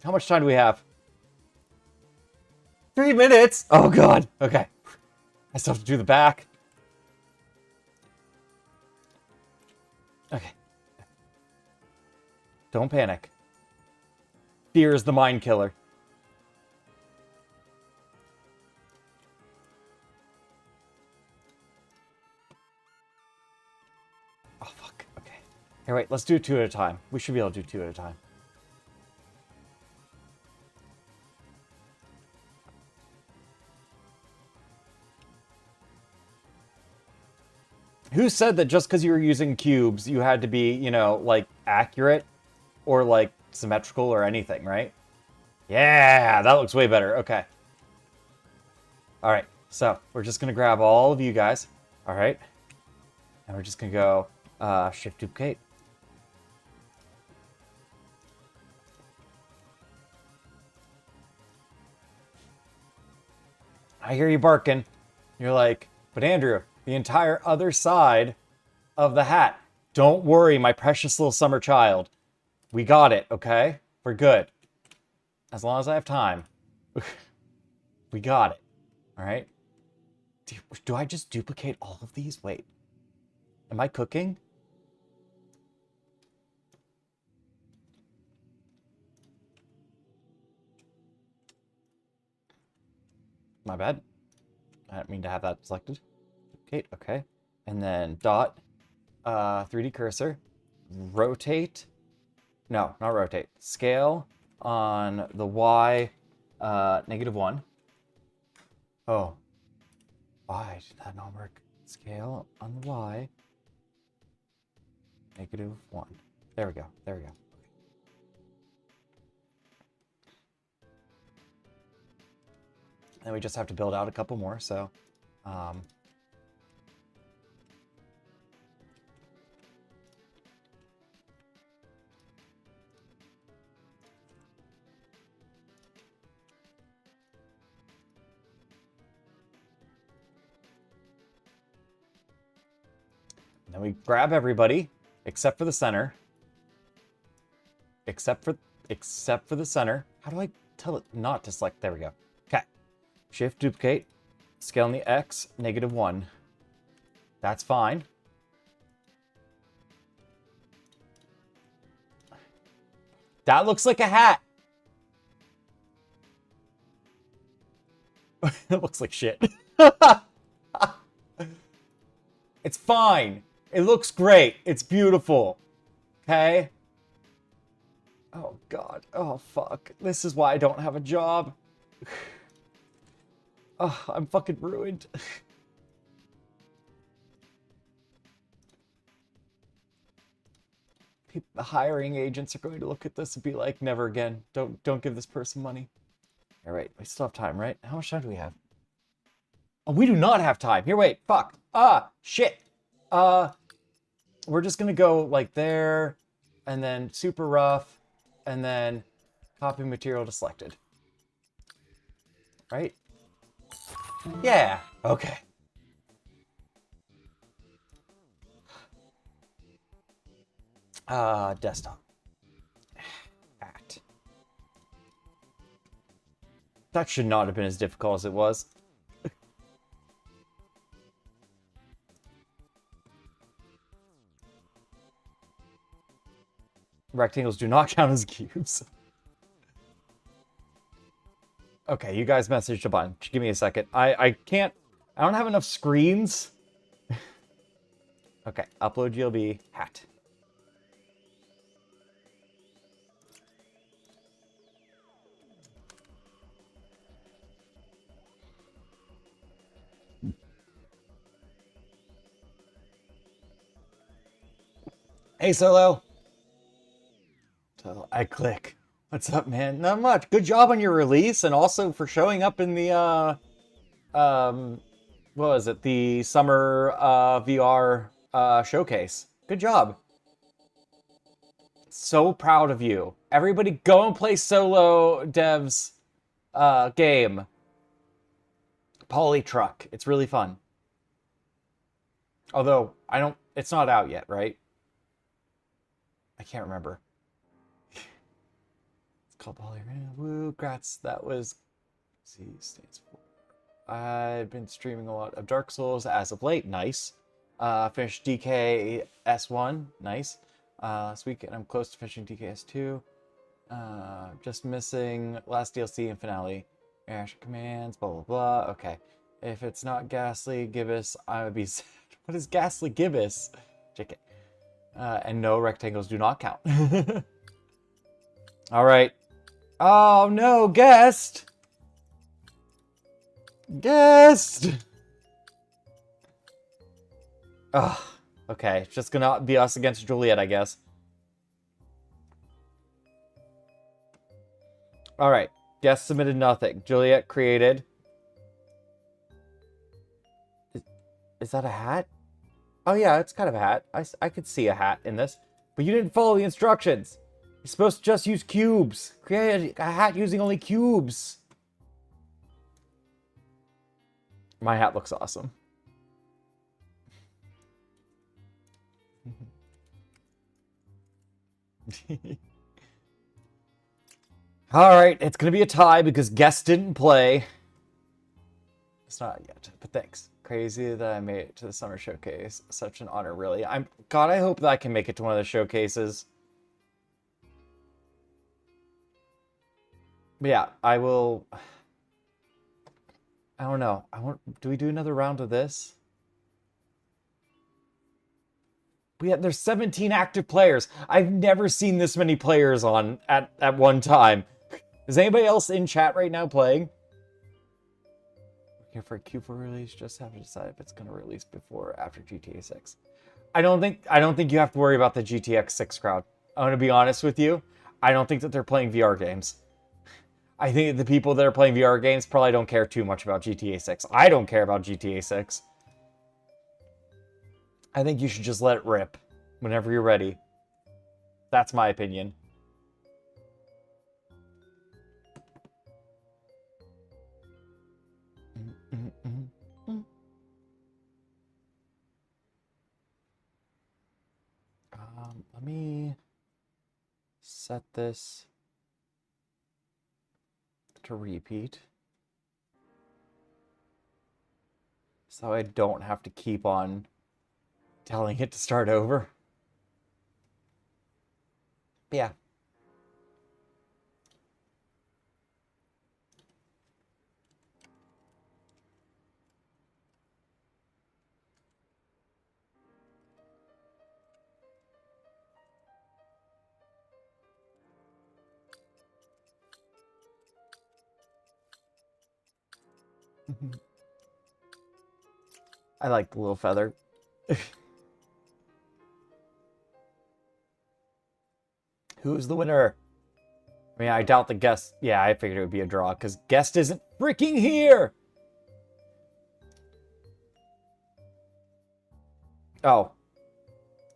How much time do we have? 3 minutes? Oh god. Okay. I still have to do the back. Okay. Don't panic. Fear is the mind killer. Oh, fuck. Okay. Here, wait. Let's do 2 at a time. We should be able to do 2 at a time. Who said that just because you were using cubes, you had to be, you know, like, accurate or, like, symmetrical or anything, right? Yeah, that looks way better. Okay. All right. So we're just going to grab all of you guys. All right. And we're just going to go shift duplicate. I hear you barking. You're like, but Andrew, the entire other side of the hat. Don't worry, my precious little summer child. We got it, okay? We're good. As long as I have time. We got it. All right? Do I just duplicate all of these? Wait. Am I cooking? My bad. I didn't mean to have that selected. Okay. And then dot 3D cursor. Rotate. No, not rotate. Scale on the Y -1. Oh. Why did that not work? Scale on the Y. -1. There we go. There we go. And we just have to build out a couple more, so... Then we grab everybody, except for the center. Except for the center. How do I tell it not to select? There we go. Okay. Shift, duplicate. Scale on the X, -1. That's fine. That looks like a hat. It looks like shit. It's fine. It looks great. It's beautiful. Okay? Oh, God. Oh, fuck. This is why I don't have a job. Oh, I'm fucking ruined. The hiring agents are going to look at this and be like, never again. Don't give this person money. All right. We still have time, right? How much time do we have? Oh, we do not have time. Here, wait. Fuck. Shit. We're just gonna go like there, and then super rough, and then copy material to selected. Right? Yeah. Okay. Desktop. At. That should not have been as difficult as it was. Rectangles do not count as cubes. Okay, you guys messaged a bunch. Give me a second. I can't... I don't have enough screens. Okay, upload GLB, hat. Hey, Solo. So I click. What's up, man? Not much. Good job on your release, and also for showing up in the what was it? The summer VR showcase. Good job. So proud of you. Everybody, go and play Solo Dev's game. Polytruck. It's really fun. Although it's not out yet, right? I can't remember. Called Polyarena. Woo, grats. That was... C stands for... I've been streaming a lot of Dark Souls as of late. Nice. Finished DK S1. Nice. Last week, and I'm close to finishing DK S2. Just missing last DLC and finale. Action commands, blah, blah, blah. Okay. If it's not Ghastly Gibbous, I would be sad. What is Ghastly Gibbous? JK. And no, rectangles do not count. All right. Oh no, guest! Guest! Ugh. Okay, it's just gonna be us against Juliet, I guess. Alright, guest submitted nothing. Juliet created. Is that a hat? Oh yeah, it's kind of a hat. I could see a hat in this. But you didn't follow the instructions. You're supposed to just use cubes. Create a hat using only cubes. My hat looks awesome. Alright, it's gonna be a tie because guest didn't play. It's not yet, but thanks. Crazy that I made it to the summer showcase. Such an honor, really. God, I hope that I can make it to one of the showcases. But yeah, I will... I don't know. Do we do another round of this? There's 17 active players. I've never seen this many players on at one time. Is anybody else in chat right now playing? Here for a Q4 release, just have to decide if it's going to release before or after GTA 6. I don't think you have to worry about the GTX 6 crowd. I'm going to be honest with you. I don't think that they're playing VR games. I think the people that are playing VR games probably don't care too much about GTA 6. I don't care about GTA 6. I think you should just let it rip whenever you're ready. That's my opinion. Let me set this to repeat so I don't have to keep on telling it to start over. But yeah. I like the little feather. Who's the winner? I mean, I doubt the guest. Yeah, I figured it would be a draw because guest isn't freaking here. Oh,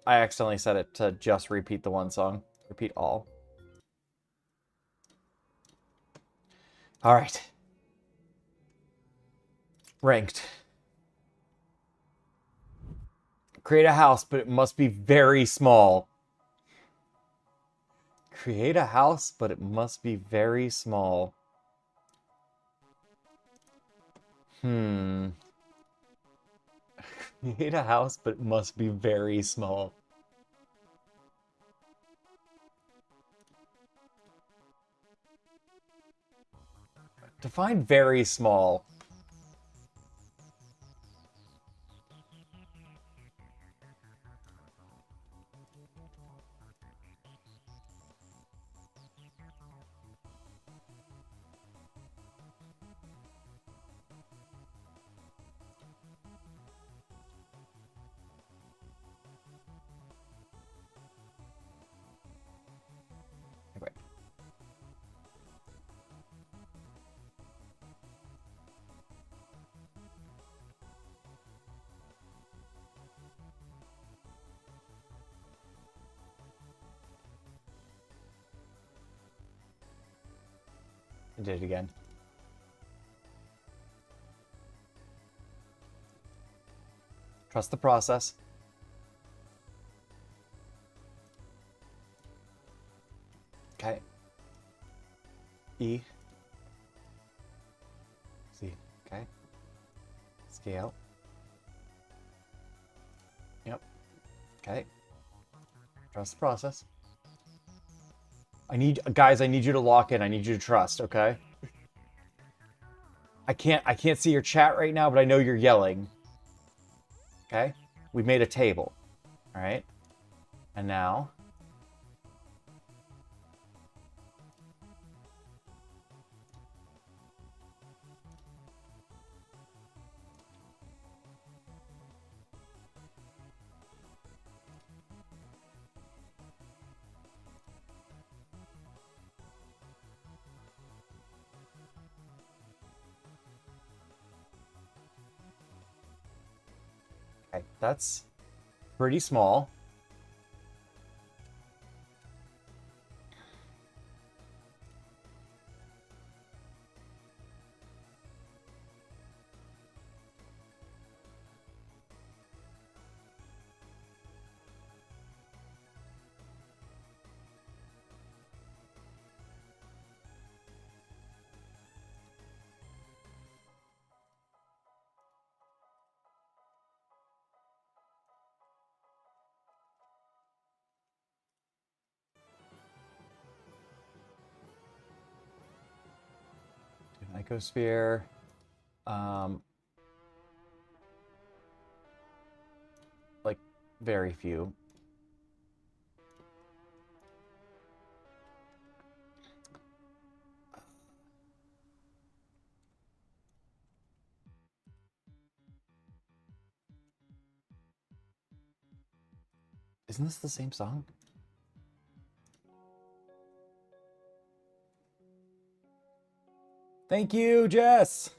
I accidentally set it to just repeat the one song. Repeat all. All right. Ranked. Create a house, but it must be very small. Create a house, but it must be very small. Create a house, but it must be very small. Define very small. Anyway. I did it again. Trust the process. Okay. E. C. Okay. Scale. Yep. Okay. Trust the process. Guys, I need you to lock in. I need you to trust, okay? I can't see your chat right now, but I know you're yelling. Okay? We made a table. All right? And now okay, that's pretty small. Icosphere. Like very few. Isn't this the same song? Thank you, Jess!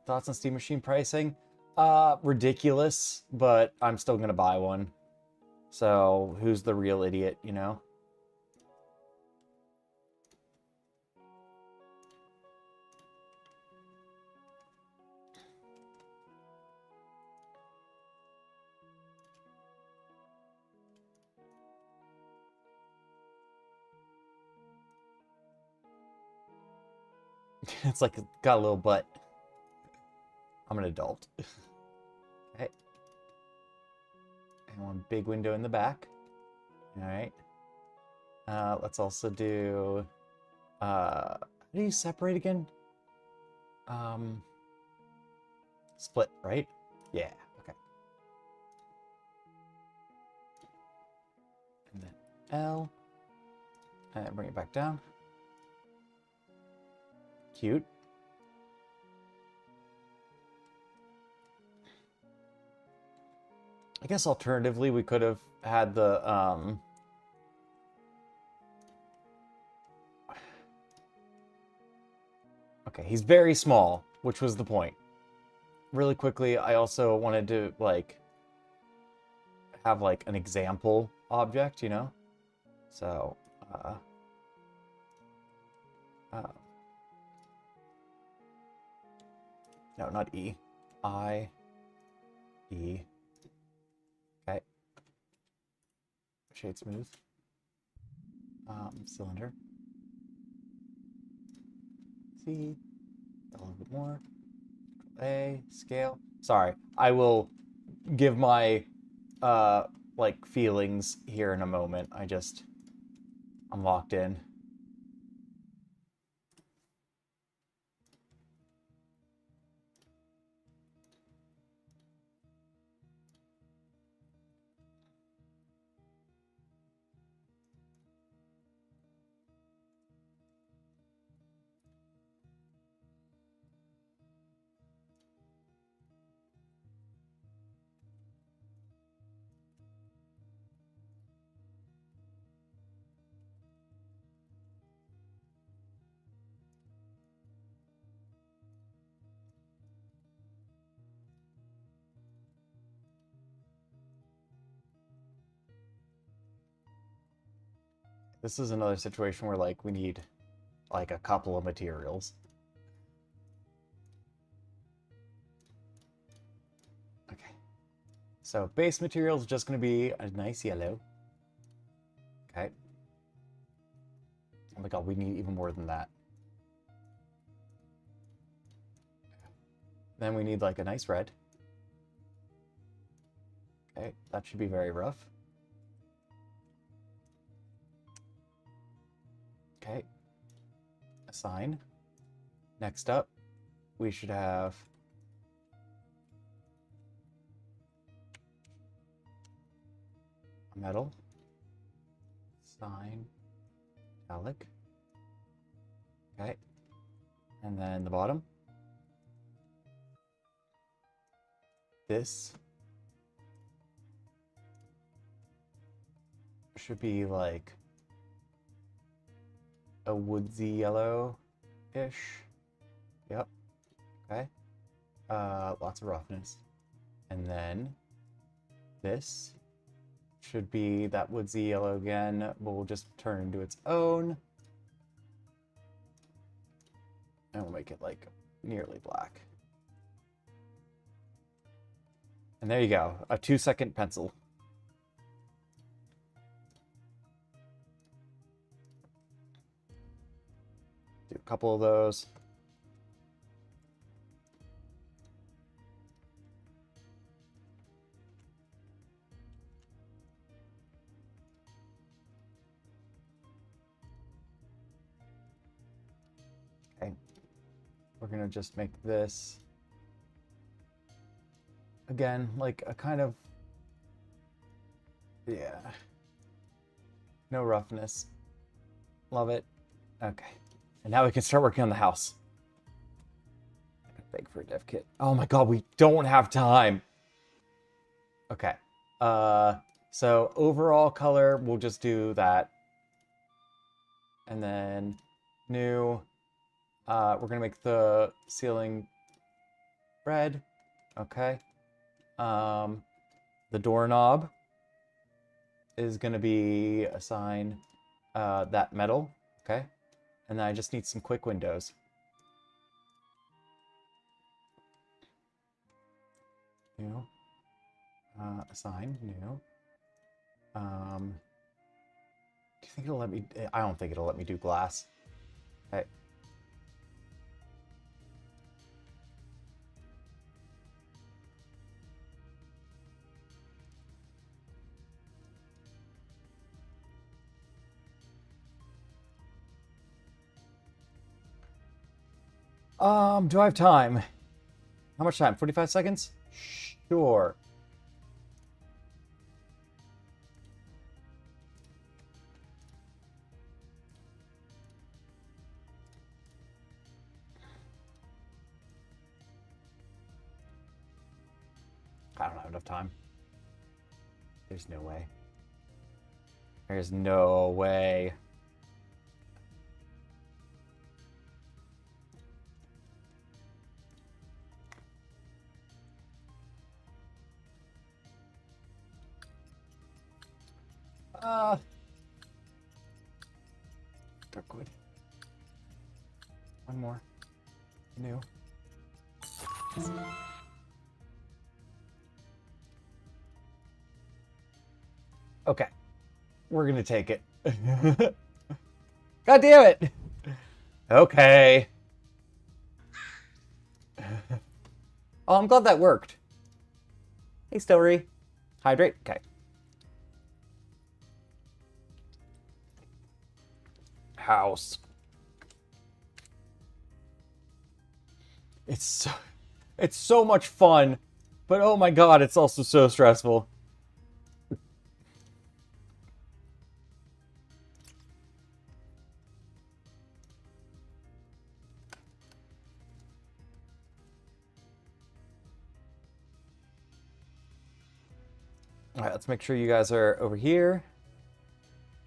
Thoughts on Steam Machine pricing? Ridiculous, but I'm still gonna buy one. So, who's the real idiot, you know? It's like it's got a little butt. I'm an adult. Okay. And one big window in the back. Alright. Let's also do... how do you separate again? Split, right? Yeah, okay. And then L. And bring it back down. Cute. I guess alternatively we could have had the okay, he's very small, which was the point. Really quickly, I also wanted to like have like an example object, you know? So no, not E. I E. Okay. Shade smooth. Cylinder. C. A little bit more. A. Scale. Sorry, I will give my like feelings here in a moment. I'm locked in. This is another situation where like we need like a couple of materials. Okay. So base material is just going to be a nice yellow. Okay. Oh my god, we need even more than that. Then we need like a nice red. Okay, that should be very rough. Okay. Assign. Next up, we should have a metal. Sign. Metallic. Okay. And then the bottom. This should be like a woodsy yellow-ish. Yep. Okay. Lots of roughness. And then this should be that woodsy yellow again, but we'll just turn into its own. And we'll make it like nearly black. And there you go, a 2-second pencil. Do a couple of those. Okay. We're gonna just make this again, like a kind of, yeah, no roughness. Love it. Okay. And now we can start working on the house. Beg for a dev kit. Oh my god, we don't have time. Okay. So overall color, we'll just do that. And then new, we're gonna make the ceiling red. Okay. The doorknob is gonna be assigned that metal. Okay. And then I just need some quick windows. New. Assign new. Do you think it'll let me? I don't think it'll let me do glass. Okay. Do I have time? How much time? 45 seconds? Sure. I don't have enough time. There's no way. There's no way. Darkwood. One more. New. Okay. We're gonna take it. God damn it! Okay. Oh, I'm glad that worked. Hey, Stillery. Hydrate. Okay. House. It's so much fun, but oh my god, it's also so stressful. All right, let's make sure you guys are over here.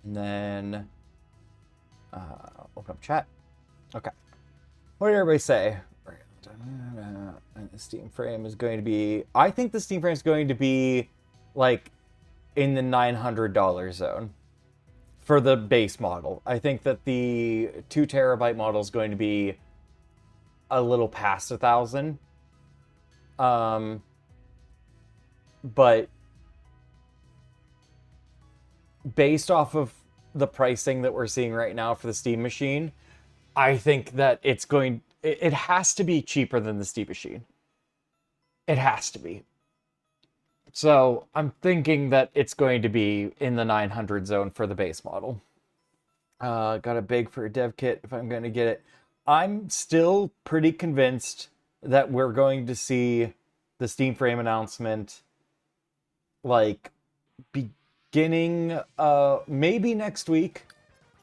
And then open up chat. Okay. What did everybody say? The Steam frame is going to be... I think the Steam frame is going to be, like, in the $900 zone for the base model. I think that the 2 terabyte model is going to be a little past 1,000. But based off of the pricing that we're seeing right now for the Steam machine, I think that it's going... It has to be cheaper than the Steam machine. It has to be. So I'm thinking that it's going to be in the 900 zone for the base model. Got a big for a dev kit if I'm going to get it. I'm still pretty convinced that we're going to see the Steam frame announcement like beginning maybe next week,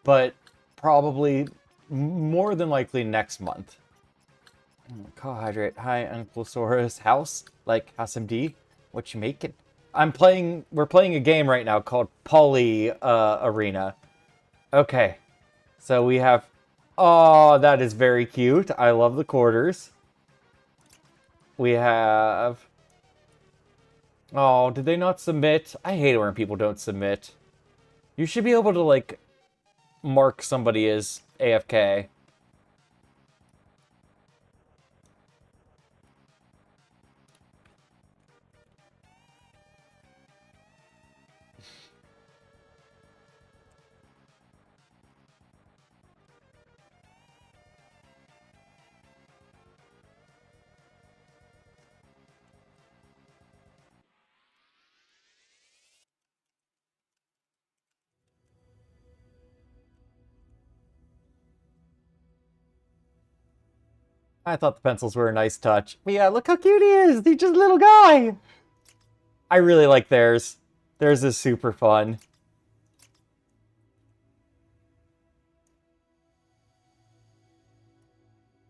but probably more than likely next month. Carbohydrate. Hi, Ankylosaurus. House? Like HouseMD? What you making? We're playing a game right now called Poly Arena. Okay. So we have... Oh, that is very cute. I love the quarters. We have... Oh, did they not submit? I hate it when people don't submit. You should be able to, like, mark somebody as AFK. I thought the pencils were a nice touch. But yeah, look how cute he is! He's just a little guy! I really like theirs. Theirs is super fun.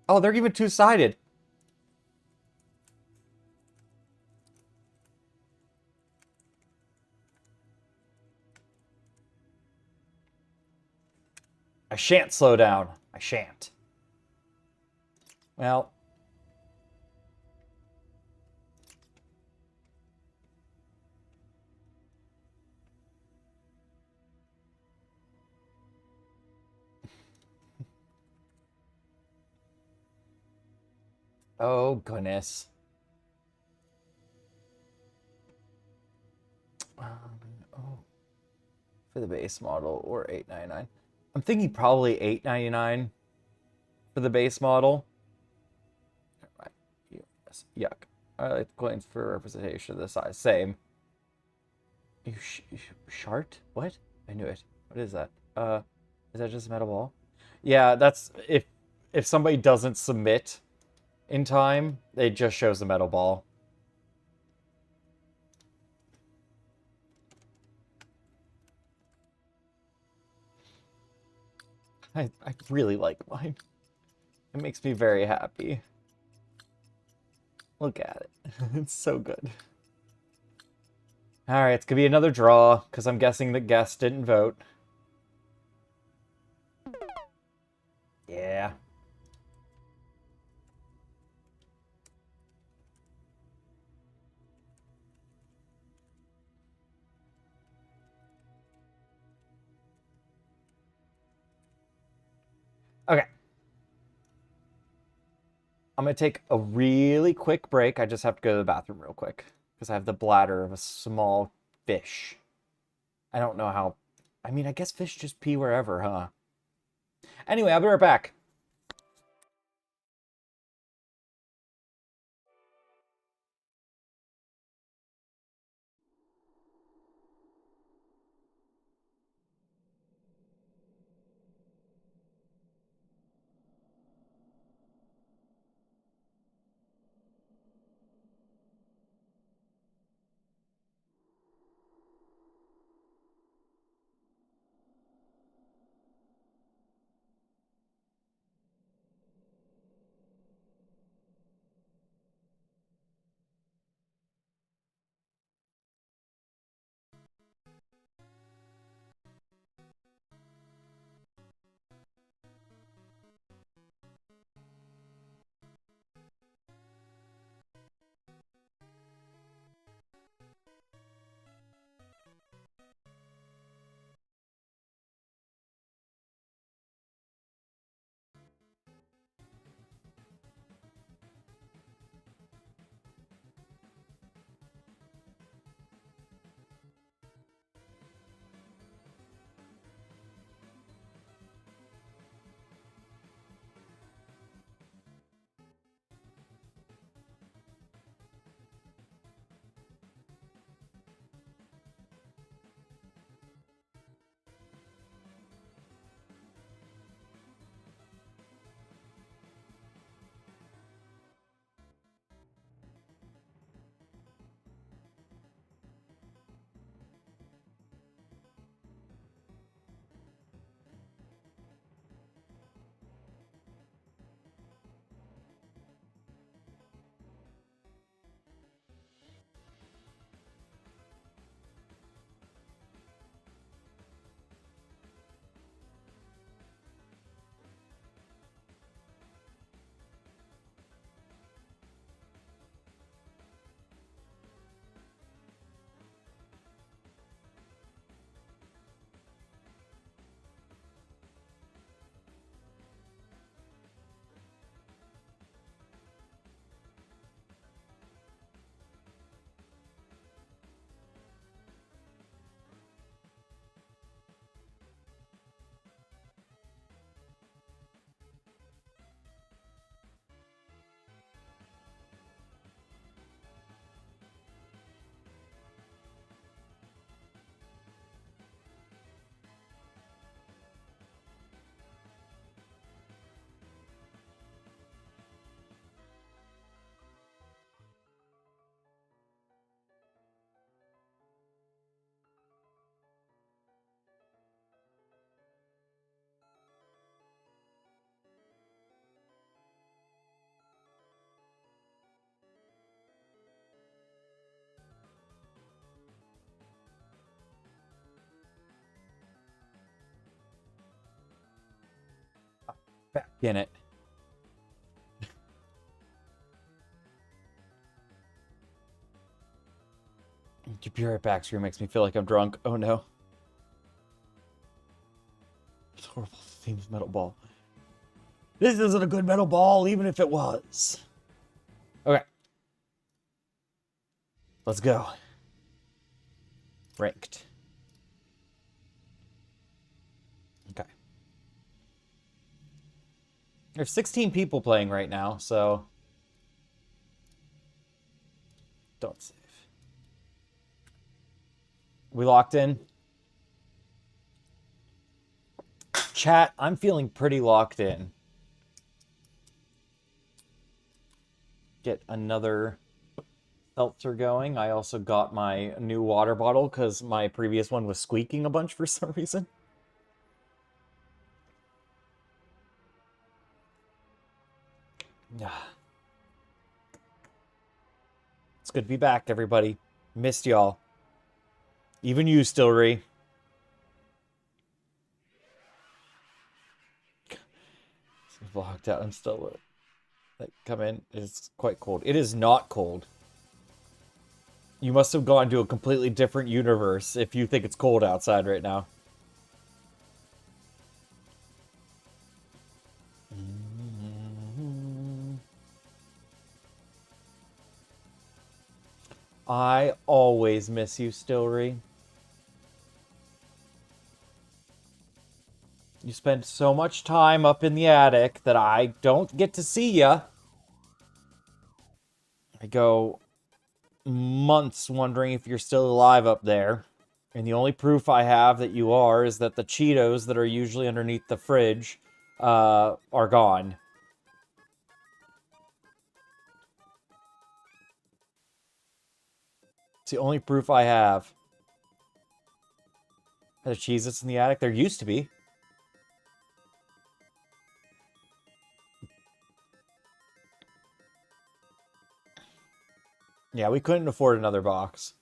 Oh, they're even two-sided. I shan't slow down. I shan't. Well. Oh, goodness. Oh, for the base model or $8.99. I'm thinking probably $8.99 for the base model. Yes, yuck. I like the coins for representation of the size. Same. You shart? What? I knew it. What is that? Is that just a metal ball? Yeah, that's if somebody doesn't submit in time, it just shows the metal ball. I really like mine. It makes me very happy. Look at it. It's so good. All right, it's gonna be another draw because I'm guessing the guest didn't vote. Yeah. Okay. I'm going to take a really quick break. I just have to go to the bathroom real quick because I have the bladder of a small fish. I don't know how. I mean, I guess fish just pee wherever, huh? Anyway, I'll be right back. In it. Your be right back scream makes me feel like I'm drunk. Oh no. It's horrible. Theme of Metal Ball. This isn't a good Metal Ball, even if it was. Okay. Let's go. Ranked. Okay. There's 16 people playing right now, so... Don't save. We locked in? Chat, I'm feeling pretty locked in. Get another seltzer going. I also got my new water bottle because my previous one was squeaking a bunch for some reason. It's good to be back, everybody. Missed y'all. Even you, Stillery. Locked out. I'm still like, come in. It's quite cold. It is not cold. You must have gone to a completely different universe if you think it's cold outside right now. I always miss you, Stillery. You spend so much time up in the attic that I don't get to see ya. I go months wondering if you're still alive up there. And the only proof I have that you are is that the Cheetos that are usually underneath the fridge are gone. It's the only proof I have. Are there Cheez-Its in the attic? There used to be. Yeah, we couldn't afford another box.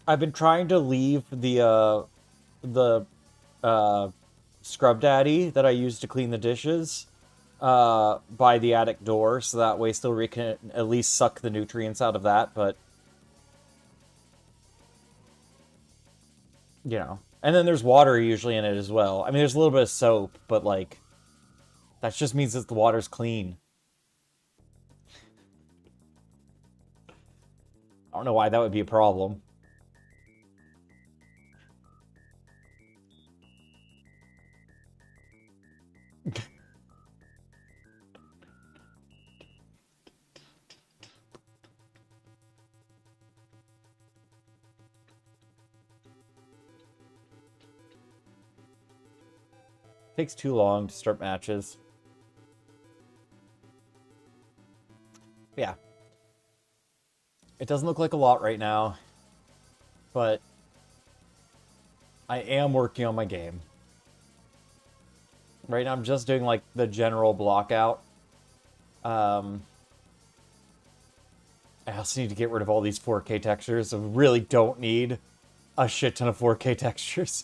I've been trying to leave the Scrub Daddy that I use to clean the dishes by the attic door, so that way Stillery can at least suck the nutrients out of that, but... You know. And then there's water usually in it as well. I mean, there's a little bit of soap, but, like... That just means that the water's clean. I don't know why that would be a problem. Takes too long to start matches. Yeah. It doesn't look like a lot right now, but I am working on my game. Right now I'm just doing like the general block out. I also need to get rid of all these 4K textures. I really don't need a shit ton of 4K textures.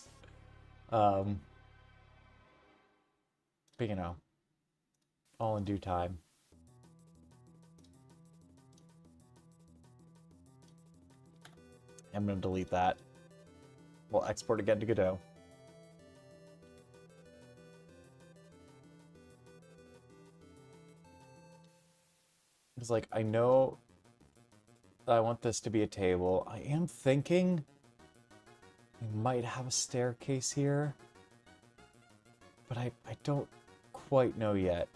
But you know, all in due time. I'm going to delete that. We'll export again to Godot. It's like, I know that I want this to be a table. I am thinking we might have a staircase here, but I don't quite know yet.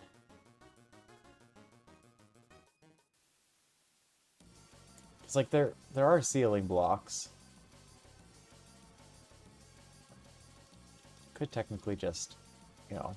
It's like there are ceiling blocks. Could technically just, you know...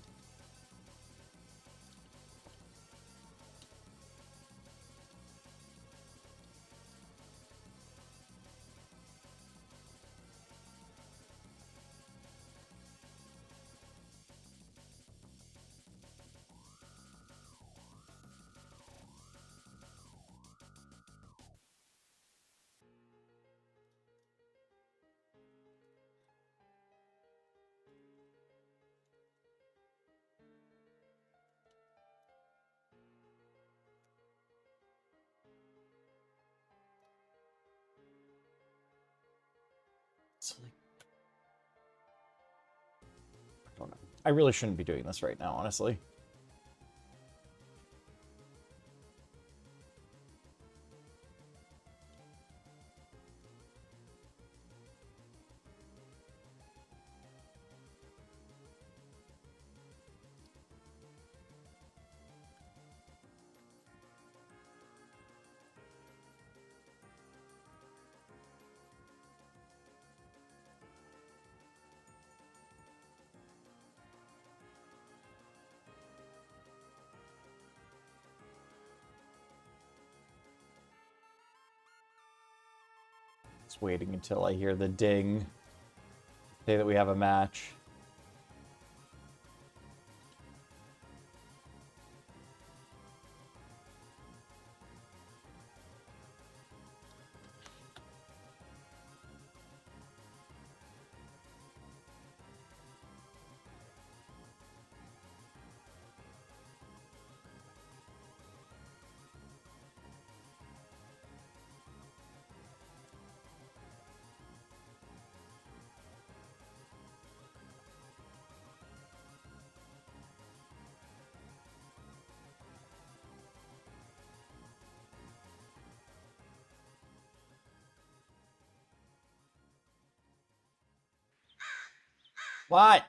I really shouldn't be doing this right now, honestly. Just waiting until I hear the ding. Say that we have a match. What?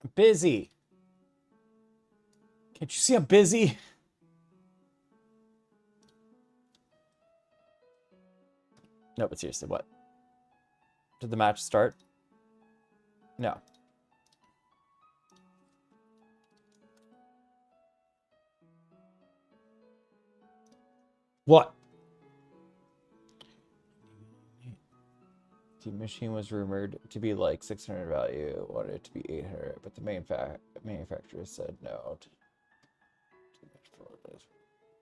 I'm busy. Can't you see I'm busy? No, but seriously, what? Did the match start? No. What? The machine was rumored to be like 600 value, wanted it to be 800, but the manufacturer said no.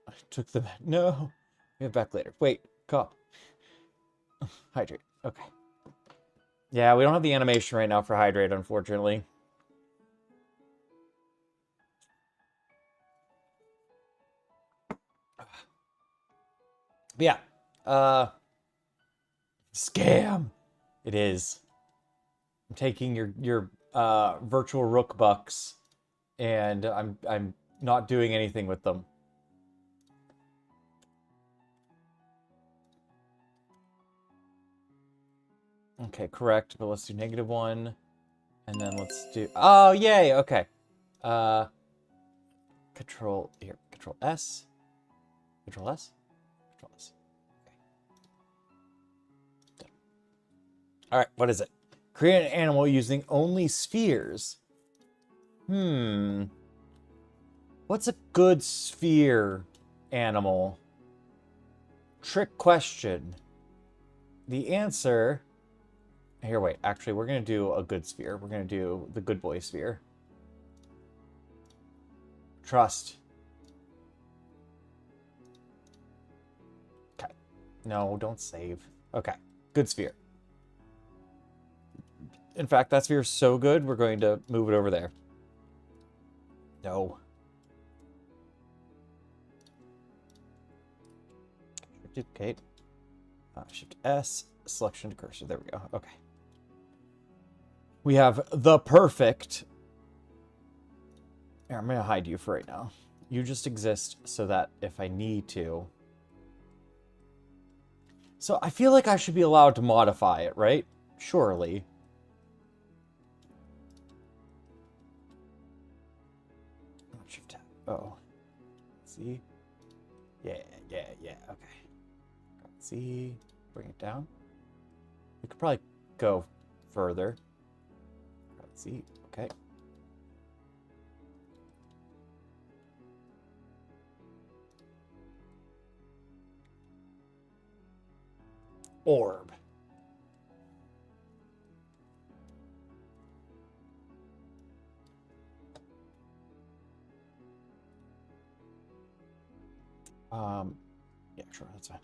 I took the... No! We have back later. Wait, call. Hydrate. Okay. Yeah, we don't have the animation right now for hydrate, unfortunately. But yeah. Scam! It is. I'm taking your virtual rook bucks, and I'm not doing anything with them. Okay, correct, but let's do -1. And then let's do... Oh, yay! Okay. Control... Here. Control S. Control S. Control S. Okay. Done. Alright, what is it? Create an animal using only spheres. What's a good sphere animal? Trick question. The answer... Here, wait. Actually, we're going to do a good sphere. We're going to do the good boy sphere. Trust. Okay. No, don't save. Okay. Good sphere. In fact, that sphere is so good, we're going to move it over there. No. Duplicate. Shift S. Selection to cursor. There we go. Okay. We have the perfect... Here, I'm going to hide you for right now. You just exist so that if I need to... So I feel like I should be allowed to modify it, right? Surely. Shift tab. Oh. See? Yeah. Okay. See? Bring it down. We could probably go further. See? Okay. Orb. Yeah, sure, that's fine.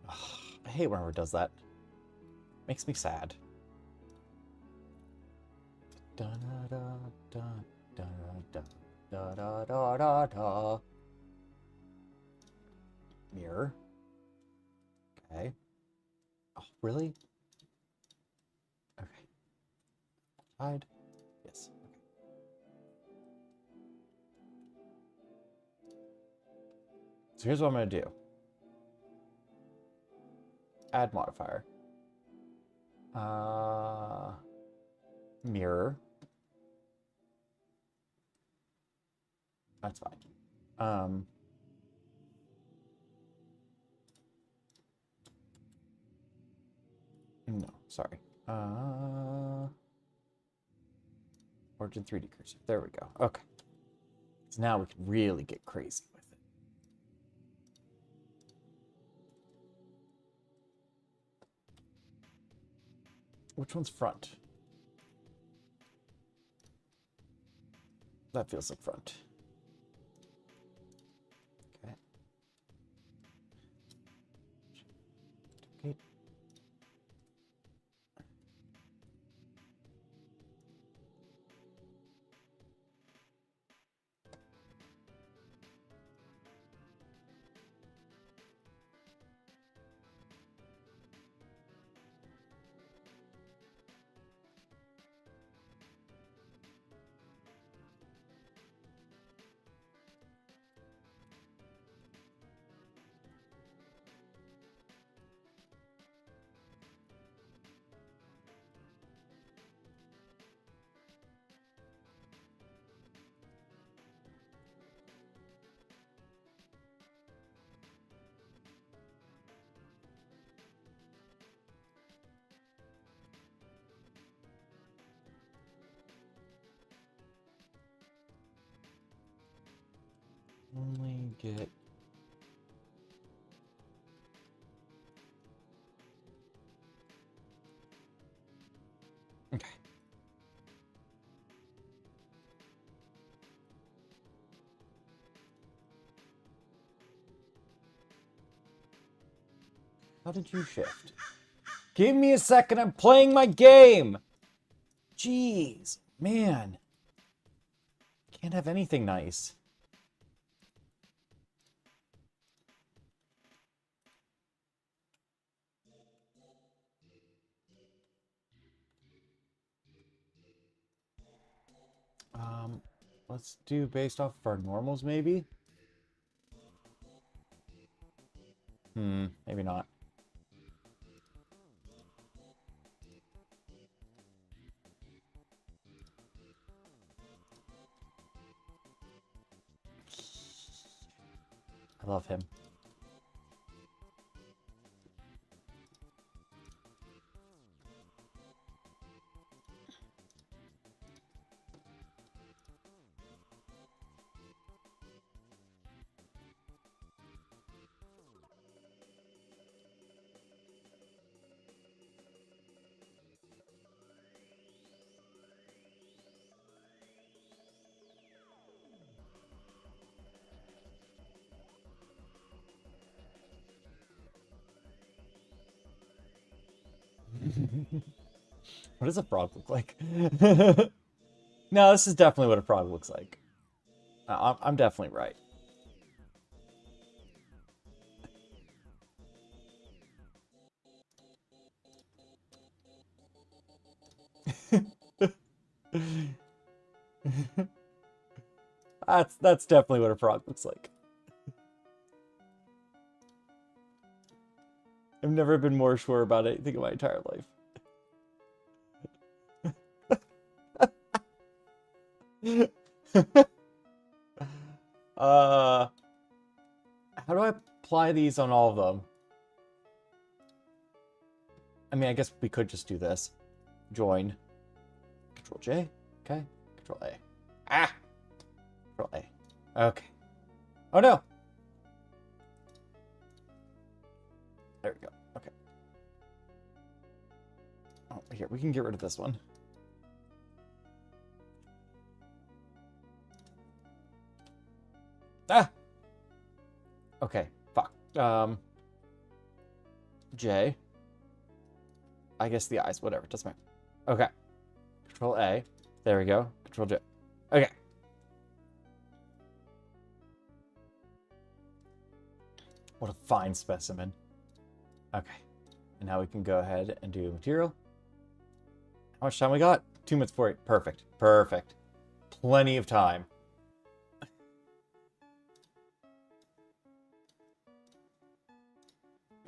Ugh, I hate whenever it does that. Makes me sad. Da da da da da da da da da da. Mirror. Okay. Oh, really? Okay. Hide. So here's what I'm going to do. Add modifier. Mirror. That's fine. No, sorry. Origin 3D cursor. There we go. Okay. So now we can really get crazy with it. Which one's front? That feels like front. Okay. Okay. Only get... Okay. How did you shift? Give me a second, I'm playing my game! Jeez, man. Can't have anything nice. Let's do based off of our normals, maybe? Maybe not. I love him. What does a frog look like? No, this is definitely what a frog looks like. I'm definitely right. That's definitely what a frog looks like. I've never been more sure about anything in my entire life. How do I apply these on all of them? I mean, I guess we could just do this. Join. Control J. Okay. Control A. Ah! Control A. Okay. Oh no! There we go. Okay. Oh, here, we can get rid of this one. Ah! Okay, fuck. J. I guess the eyes, whatever, doesn't matter. Okay. Control A. There we go. Control J. Okay. What a fine specimen. Okay. And now we can go ahead and do material. How much time we got? 2 minutes 48. Perfect. Perfect. Plenty of time.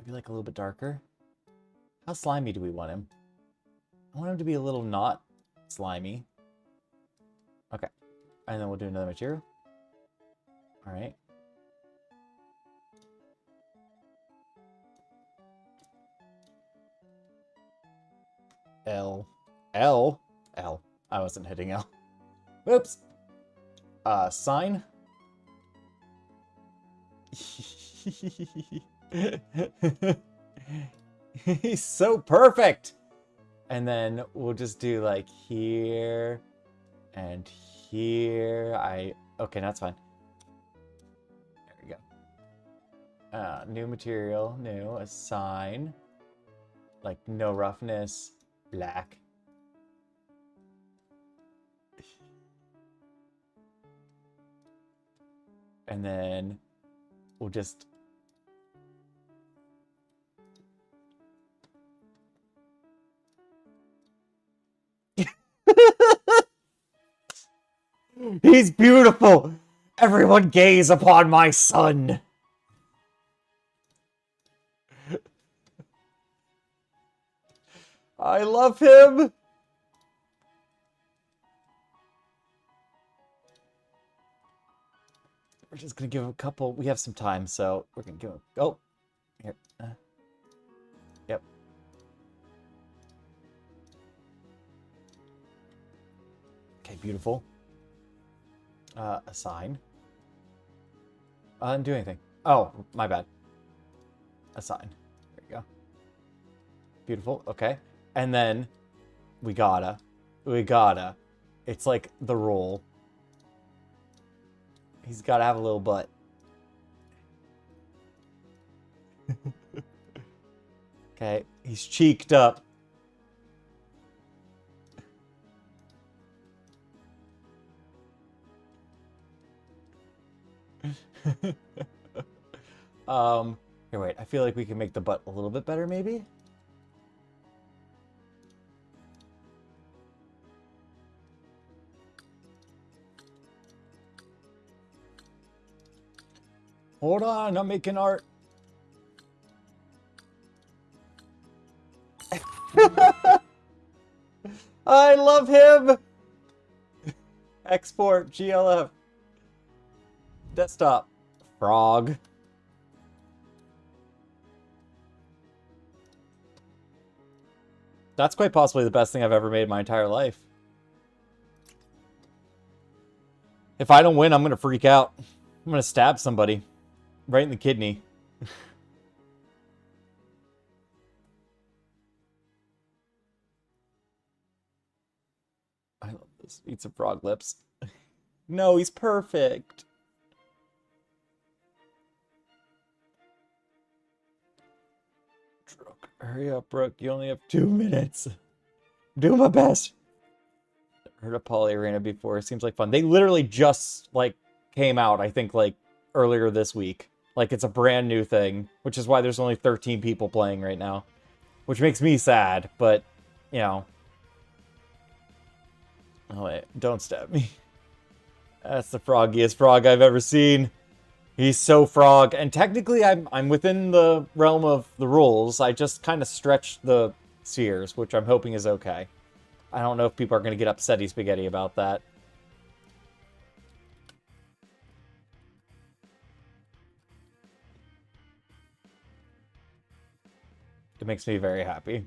Maybe like a little bit darker. How slimy do we want him? I want him to be a little not slimy. Okay. And then we'll do another material. All right. L. L? L. I wasn't hitting L. Oops. Sign. He's so perfect. And then we'll just do like here and here. Okay, that's fine. There we go. New material, new, assign. Like no roughness, black. And then we'll just He's beautiful! Everyone gaze upon my son! I love him! We're just gonna give him a couple. We have some time, so we're gonna give him. Oh! Here. Yep. Okay, beautiful. Assign. I didn't do anything. Oh, my bad. Assign. There you go. Beautiful. Okay. And then we gotta. It's like the rule. He's gotta have a little butt. Okay. He's cheeked up. Here, wait. I feel like we can make the butt a little bit better, maybe? Hold on, I'm making art. I love him! Export, GLF. Desktop. Frog. That's quite possibly the best thing I've ever made in my entire life. If I don't win, I'm going to freak out. I'm going to stab somebody. Right in the kidney. I love this. Eat some frog lips. No, he's perfect. Hurry up, Brooke. You only have 2 minutes. Do my best. Heard of Poly Arena before. Seems like fun. They literally just, like, came out, I think, like, earlier this week. Like, it's a brand new thing, which is why there's only 13 people playing right now. Which makes me sad, but, you know. Oh, wait. Don't stab me. That's the froggiest frog I've ever seen. He's so frog, and technically I'm within the realm of the rules. I just kind of stretched the spheres, which I'm hoping is okay. I don't know if people are going to get upsetty spaghetti about that. It makes me very happy.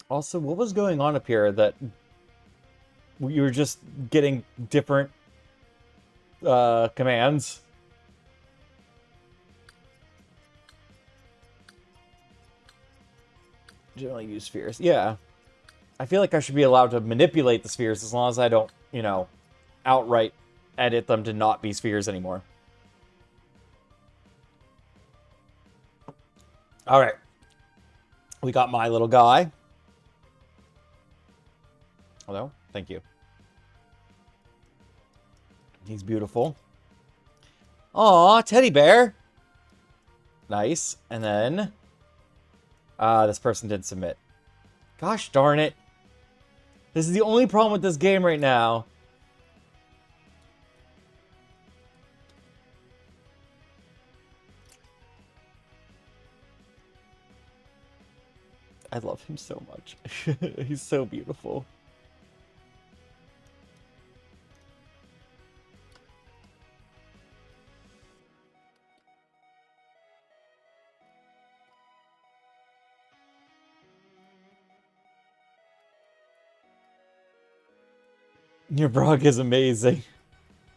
Also, what was going on up here that you were just getting different commands? Generally use spheres. Yeah. I feel like I should be allowed to manipulate the spheres as long as I don't, you know, outright edit them to not be spheres anymore. Alright. We got my little guy. Hello? Thank you. He's beautiful. Aw, teddy bear. Nice. And then... this person didn't submit. Gosh darn it. This is the only problem with this game right now. I love him so much. He's so beautiful. Your Brog is amazing.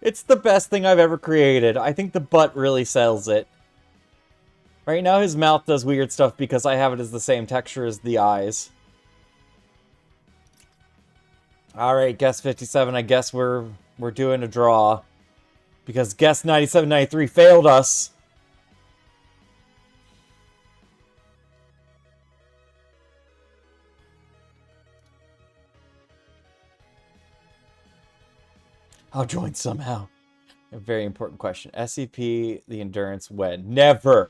It's the best thing I've ever created. I think the butt really sells it. Right now his mouth does weird stuff because I have it as the same texture as the eyes. Alright, guess 57. I guess we're doing a draw. Because guess 9793 failed us. I'll join somehow. A very important question. SCP, the Endurance, when? Never!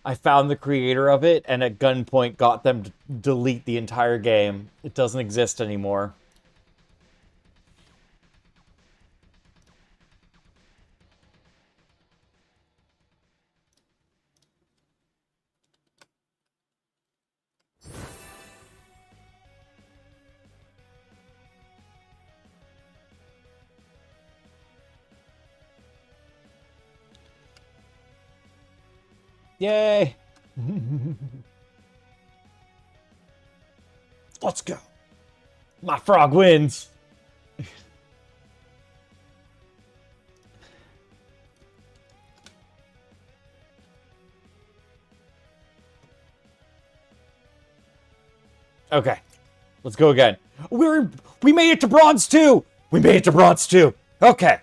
I found the creator of it, and at gunpoint got them to delete the entire game. It doesn't exist anymore. Yay! Let's go. My frog wins. Okay. Let's go again. We made it to bronze 2. We made it to bronze 2. Okay.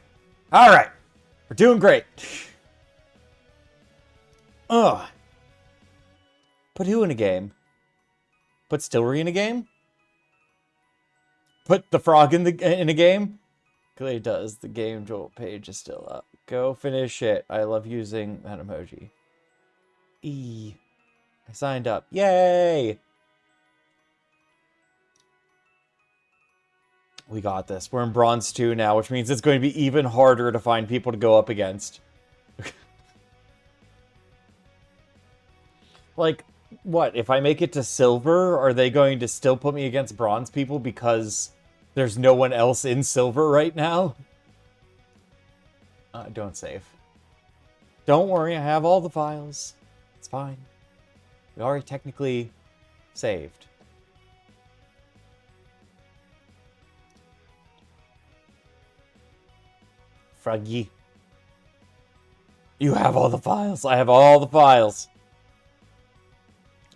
All right. We're doing great. Ugh. Put who in a game? Put Stillery in a game? Put the frog in a game? Clay does. The game Jolt page is still up. Go finish it. I love using that emoji. I signed up. Yay! We got this. We're in bronze 2 now, which means it's going to be even harder to find people to go up against. Like, what? If I make it to silver, are they going to still put me against bronze people because there's no one else in silver right now? Don't save. Don't worry, I have all the files. It's fine. We already technically saved. Froggy. You have all the files. I have all the files.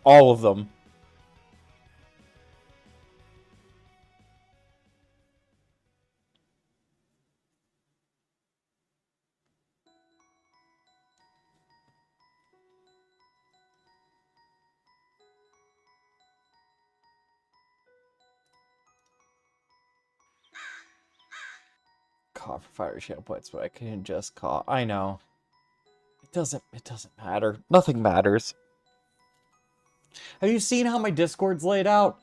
All of them. Call for fire channel points, but I can just call. I know. It doesn't matter. Nothing matters. Have you seen how my Discord's laid out?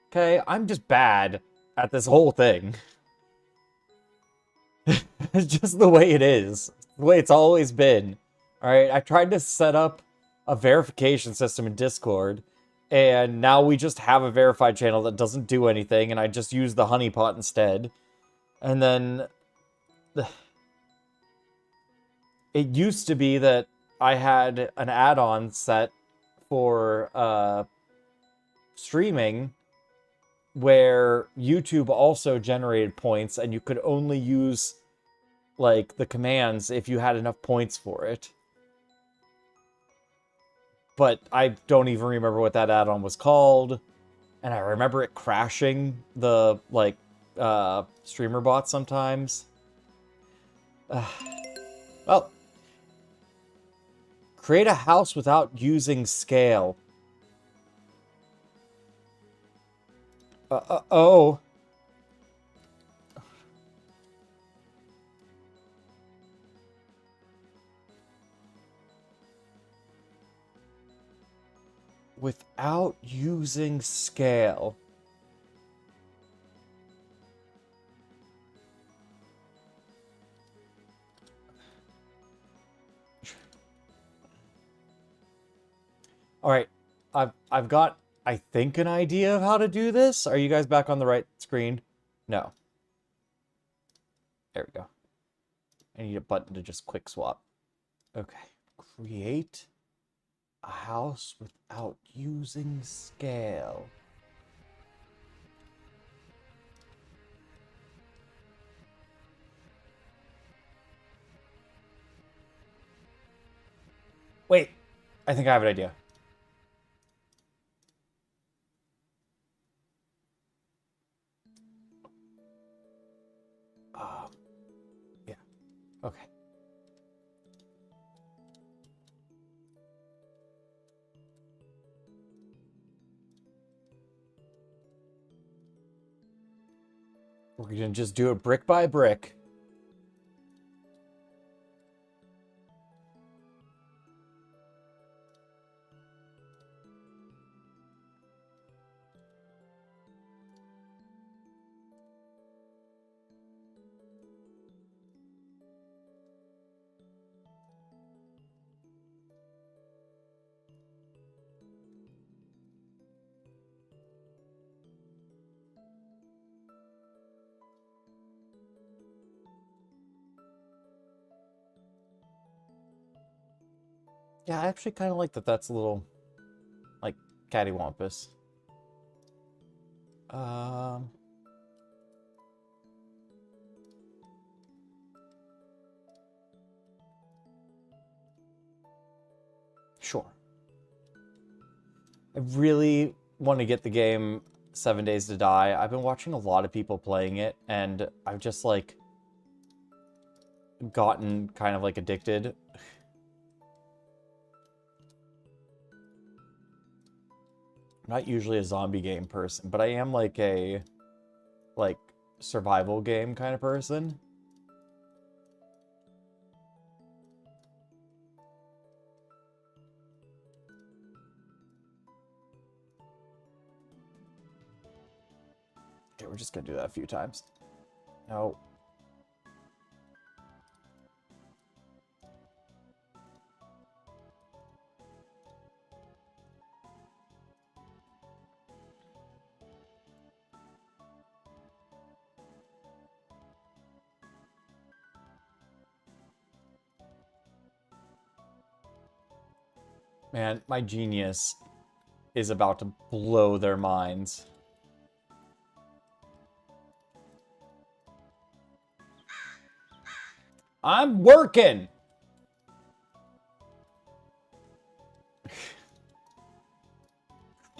Okay, I'm just bad at this whole thing. It's just the way it is. The way it's always been. Alright, I tried to set up a verification system in Discord, and now we just have a verified channel that doesn't do anything, and I just use the honeypot instead. And then... It used to be that I had an add-on set for streaming where YouTube also generated points, and you could only use like the commands if you had enough points for it. But I don't even remember what that add-on was called, and I remember it crashing the like streamer bot sometimes. Well, create a house without using scale. Oh. without using scale. All right, I've got, I think, an idea of how to do this. Are you guys back on the right screen? No. There we go. I need a button to just quick swap. Okay. Create a house without using scale. Wait, I think I have an idea. Yeah. Okay. We're gonna just do it brick by brick. Yeah, I actually kind of like that. That's a little, like, cattywampus. Um, sure. I really want to get the game 7 Days to Die. I've been watching a lot of people playing it, and I've just, like, gotten kind of, like, addicted. I'm not usually a zombie game person, but I am, like, a, like, survival game kind of person. Okay, we're just gonna do that a few times. No. Man, my genius is about to blow their minds. I'm working!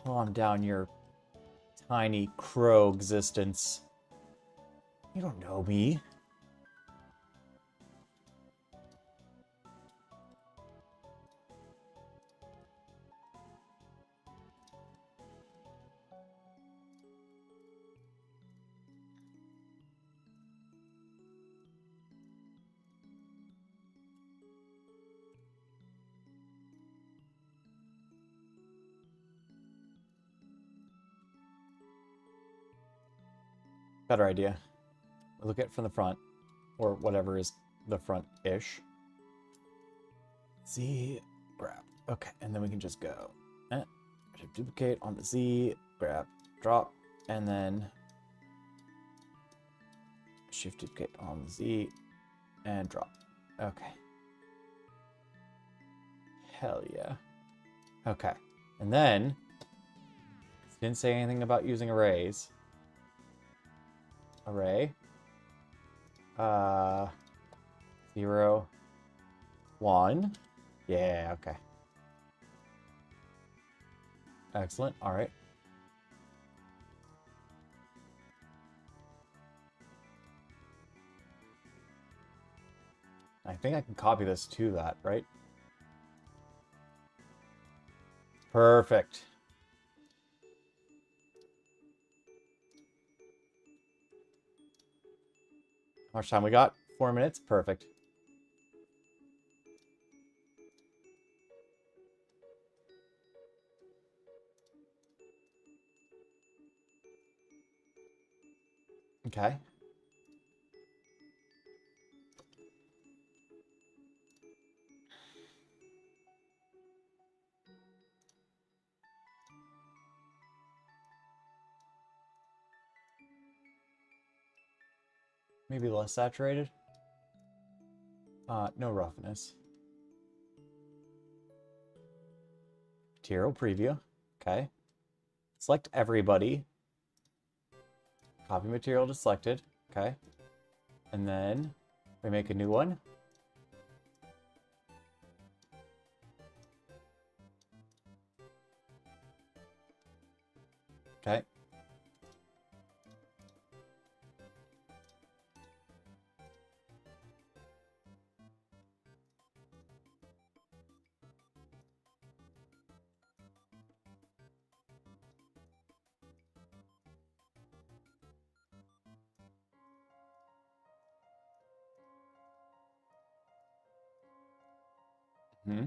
Calm down your tiny crow existence. You don't know me. Better idea. Look at it from the front, or whatever is the front-ish. Z, grab. Okay, and then we can just go. Duplicate on the Z, grab, drop, and then shift duplicate on the Z, and drop. Okay. Hell yeah. Okay, and then, didn't say anything about using arrays. Array. 0, 1. Yeah, okay. Excellent. All right. I think I can copy this to that, right? Perfect. How much time we got? 4 minutes? Perfect. Okay. Maybe less saturated. No roughness. Material preview. Okay. Select everybody. Copy material to selected. Okay. And then we make a new one. Okay. Hmm.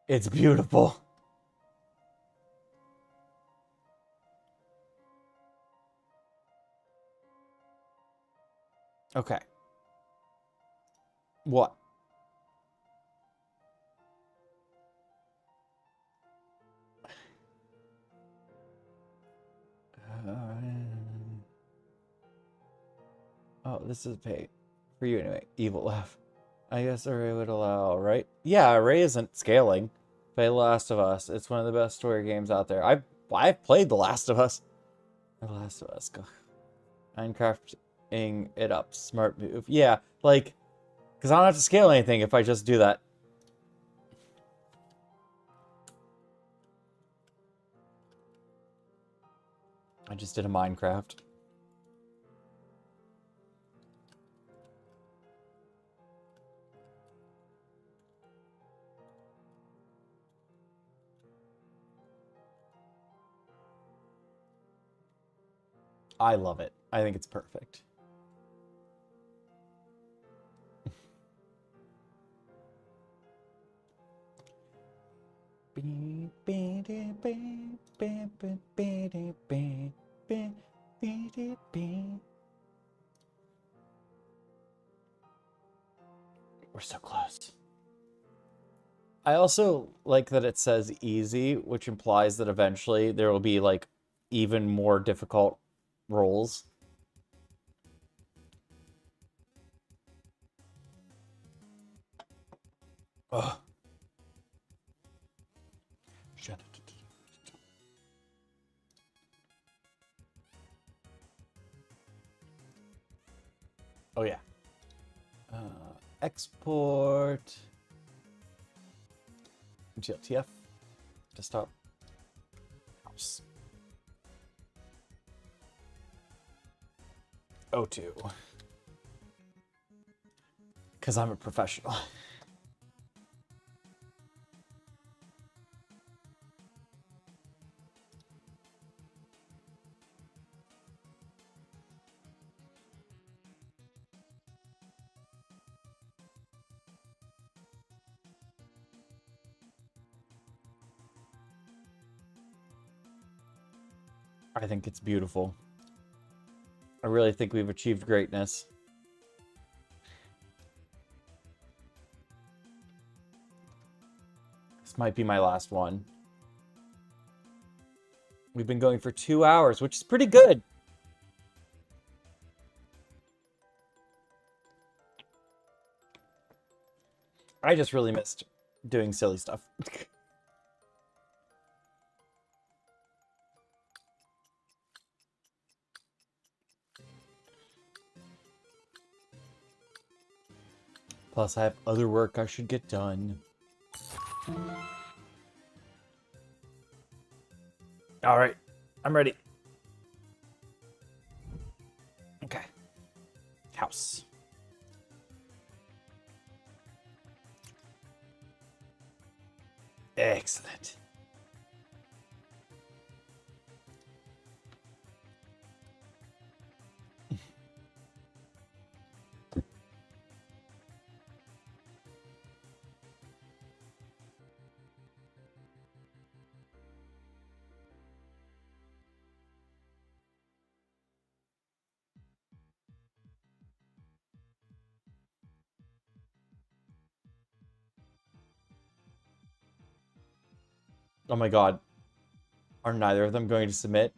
It's beautiful. Okay. What? Oh, this is pay for you anyway. Evil laugh. I guess Array would allow, right? Yeah, Array isn't scaling. Play The Last of Us. It's one of the best story games out there. I've played The Last of Us. The Last of Us. Minecrafting it up. Smart move. Yeah, like, because I don't have to scale anything if I just do that. I just did a Minecraft. I love it. I think it's perfect. We're so close. I also like that it says easy, which implies that eventually there will be like even more difficult roles. Ugh. Oh yeah. Export GLTF desktop house. O2. Because I'm a professional. I think it's beautiful. I really think we've achieved greatness. This might be my last one. We've been going for 2 hours, which is pretty good. I just really missed doing silly stuff. Plus, I have other work I should get done. All right, I'm ready. Okay. House. Excellent. Oh my god. Are neither of them going to submit?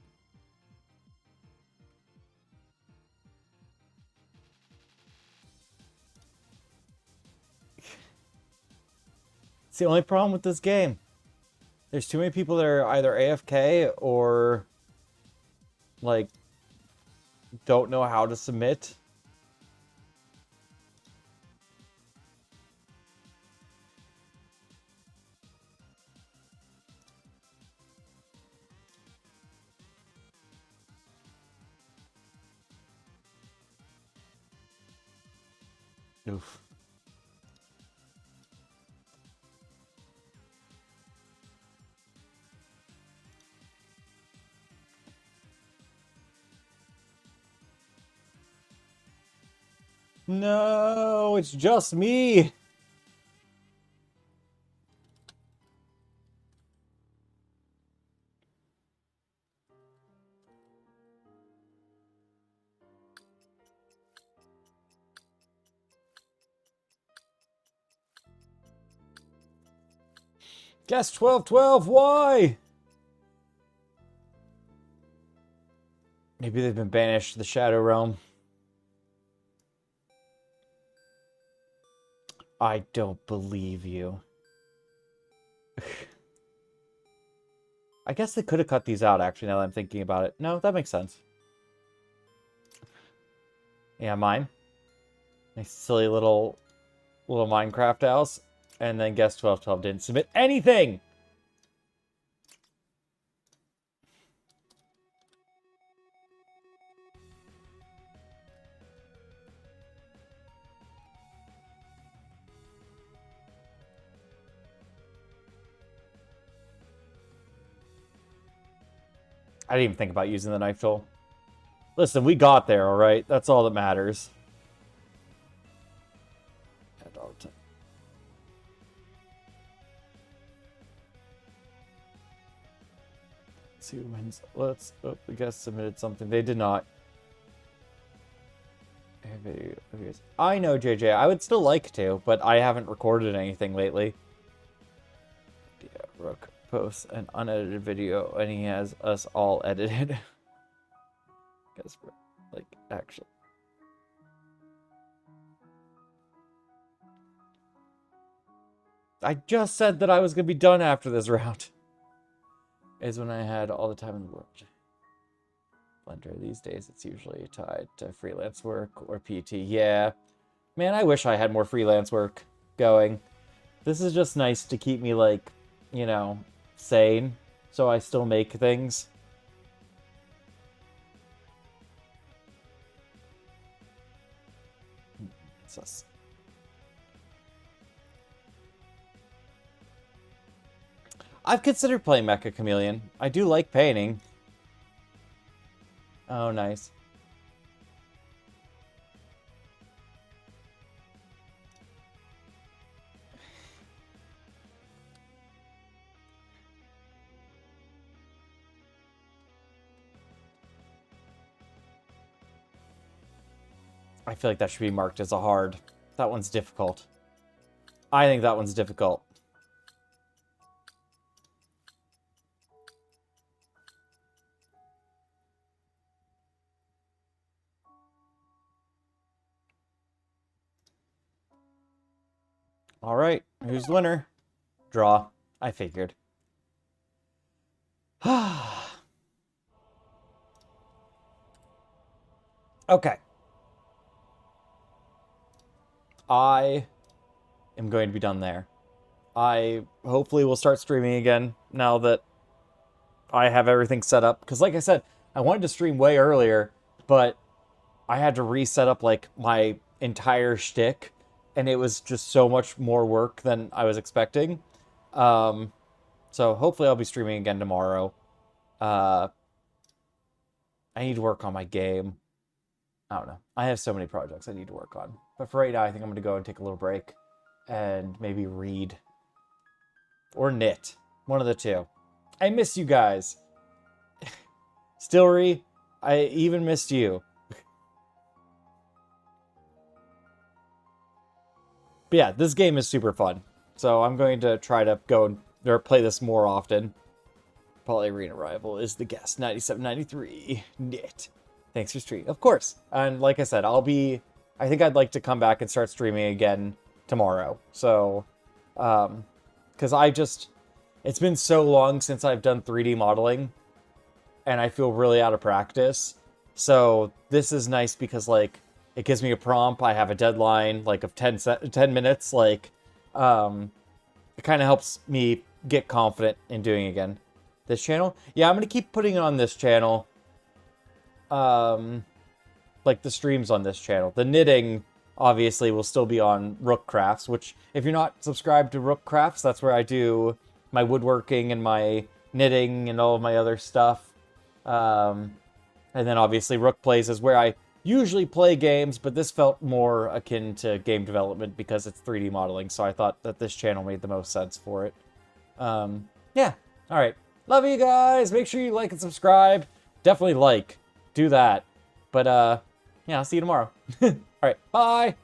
It's the only problem with this game. There's too many people that are either AFK or, like, don't know how to submit. Oof. No, it's just me. Guess 1212, why? Maybe they've been banished to the Shadow Realm. I don't believe you. I guess they could have cut these out, actually, now that I'm thinking about it. No, that makes sense. Yeah, mine. Nice silly little Minecraft house. And then guess 1212 didn't submit anything! I didn't even think about using the knife tool. Listen, we got there, alright? That's all that matters. Let's see who wins. Let's... Oh, the guest submitted something. They did not. I know, JJ. I would still like to, but I haven't recorded anything lately. Yeah, Rook posts an unedited video, and he has us all edited. Guess, like, actually. I just said that I was going to be done after this round. Is when I had all the time in the world. Blender these days, it's usually tied to freelance work or PT. Yeah. Man, I wish I had more freelance work going. This is just nice to keep me, like, you know, sane. So I still make things. Sus. I've considered playing Mecha Chameleon. I do like painting. Oh, nice. I feel like that should be marked as a hard. That one's difficult. I think that one's difficult. All right, who's the winner? Draw. I figured. Okay. I am going to be done there. I hopefully will start streaming again now that I have everything set up. Because like I said, I wanted to stream way earlier, but I had to reset up like my entire shtick, and it was just so much more work than I was expecting. So hopefully I'll be streaming again tomorrow. I need to work on my game. I don't know. I have so many projects I need to work on. But for right now, I think I'm going to go and take a little break and maybe read or knit. One of the two. I miss you guys. Stillery, I even missed you. But yeah, this game is super fun. So I'm going to try to go and or play this more often. Poly Arena Rival is the guest. 9793 knit. Thanks for streaming. Of course. And like I said, I think I'd like to come back and start streaming again tomorrow. So, because it's been so long since I've done 3D modeling, and I feel really out of practice. So this is nice because, like, it gives me a prompt. I have a deadline, like, of 10 minutes. Like, it kind of helps me get confident in doing it again. This channel? Yeah, I'm going to keep putting it on this channel. Like, the streams on this channel. The knitting, obviously, will still be on Rook Crafts, which, if you're not subscribed to Rook Crafts, that's where I do my woodworking and my knitting and all of my other stuff. And then, obviously, Rook Plays is where I usually play games, but this felt more akin to game development because it's 3D modeling, so I thought that this channel made the most sense for it. Yeah. All right. Love you guys. Make sure you like and subscribe. Definitely like. Do that. But, yeah, I'll see you tomorrow. All right. Bye.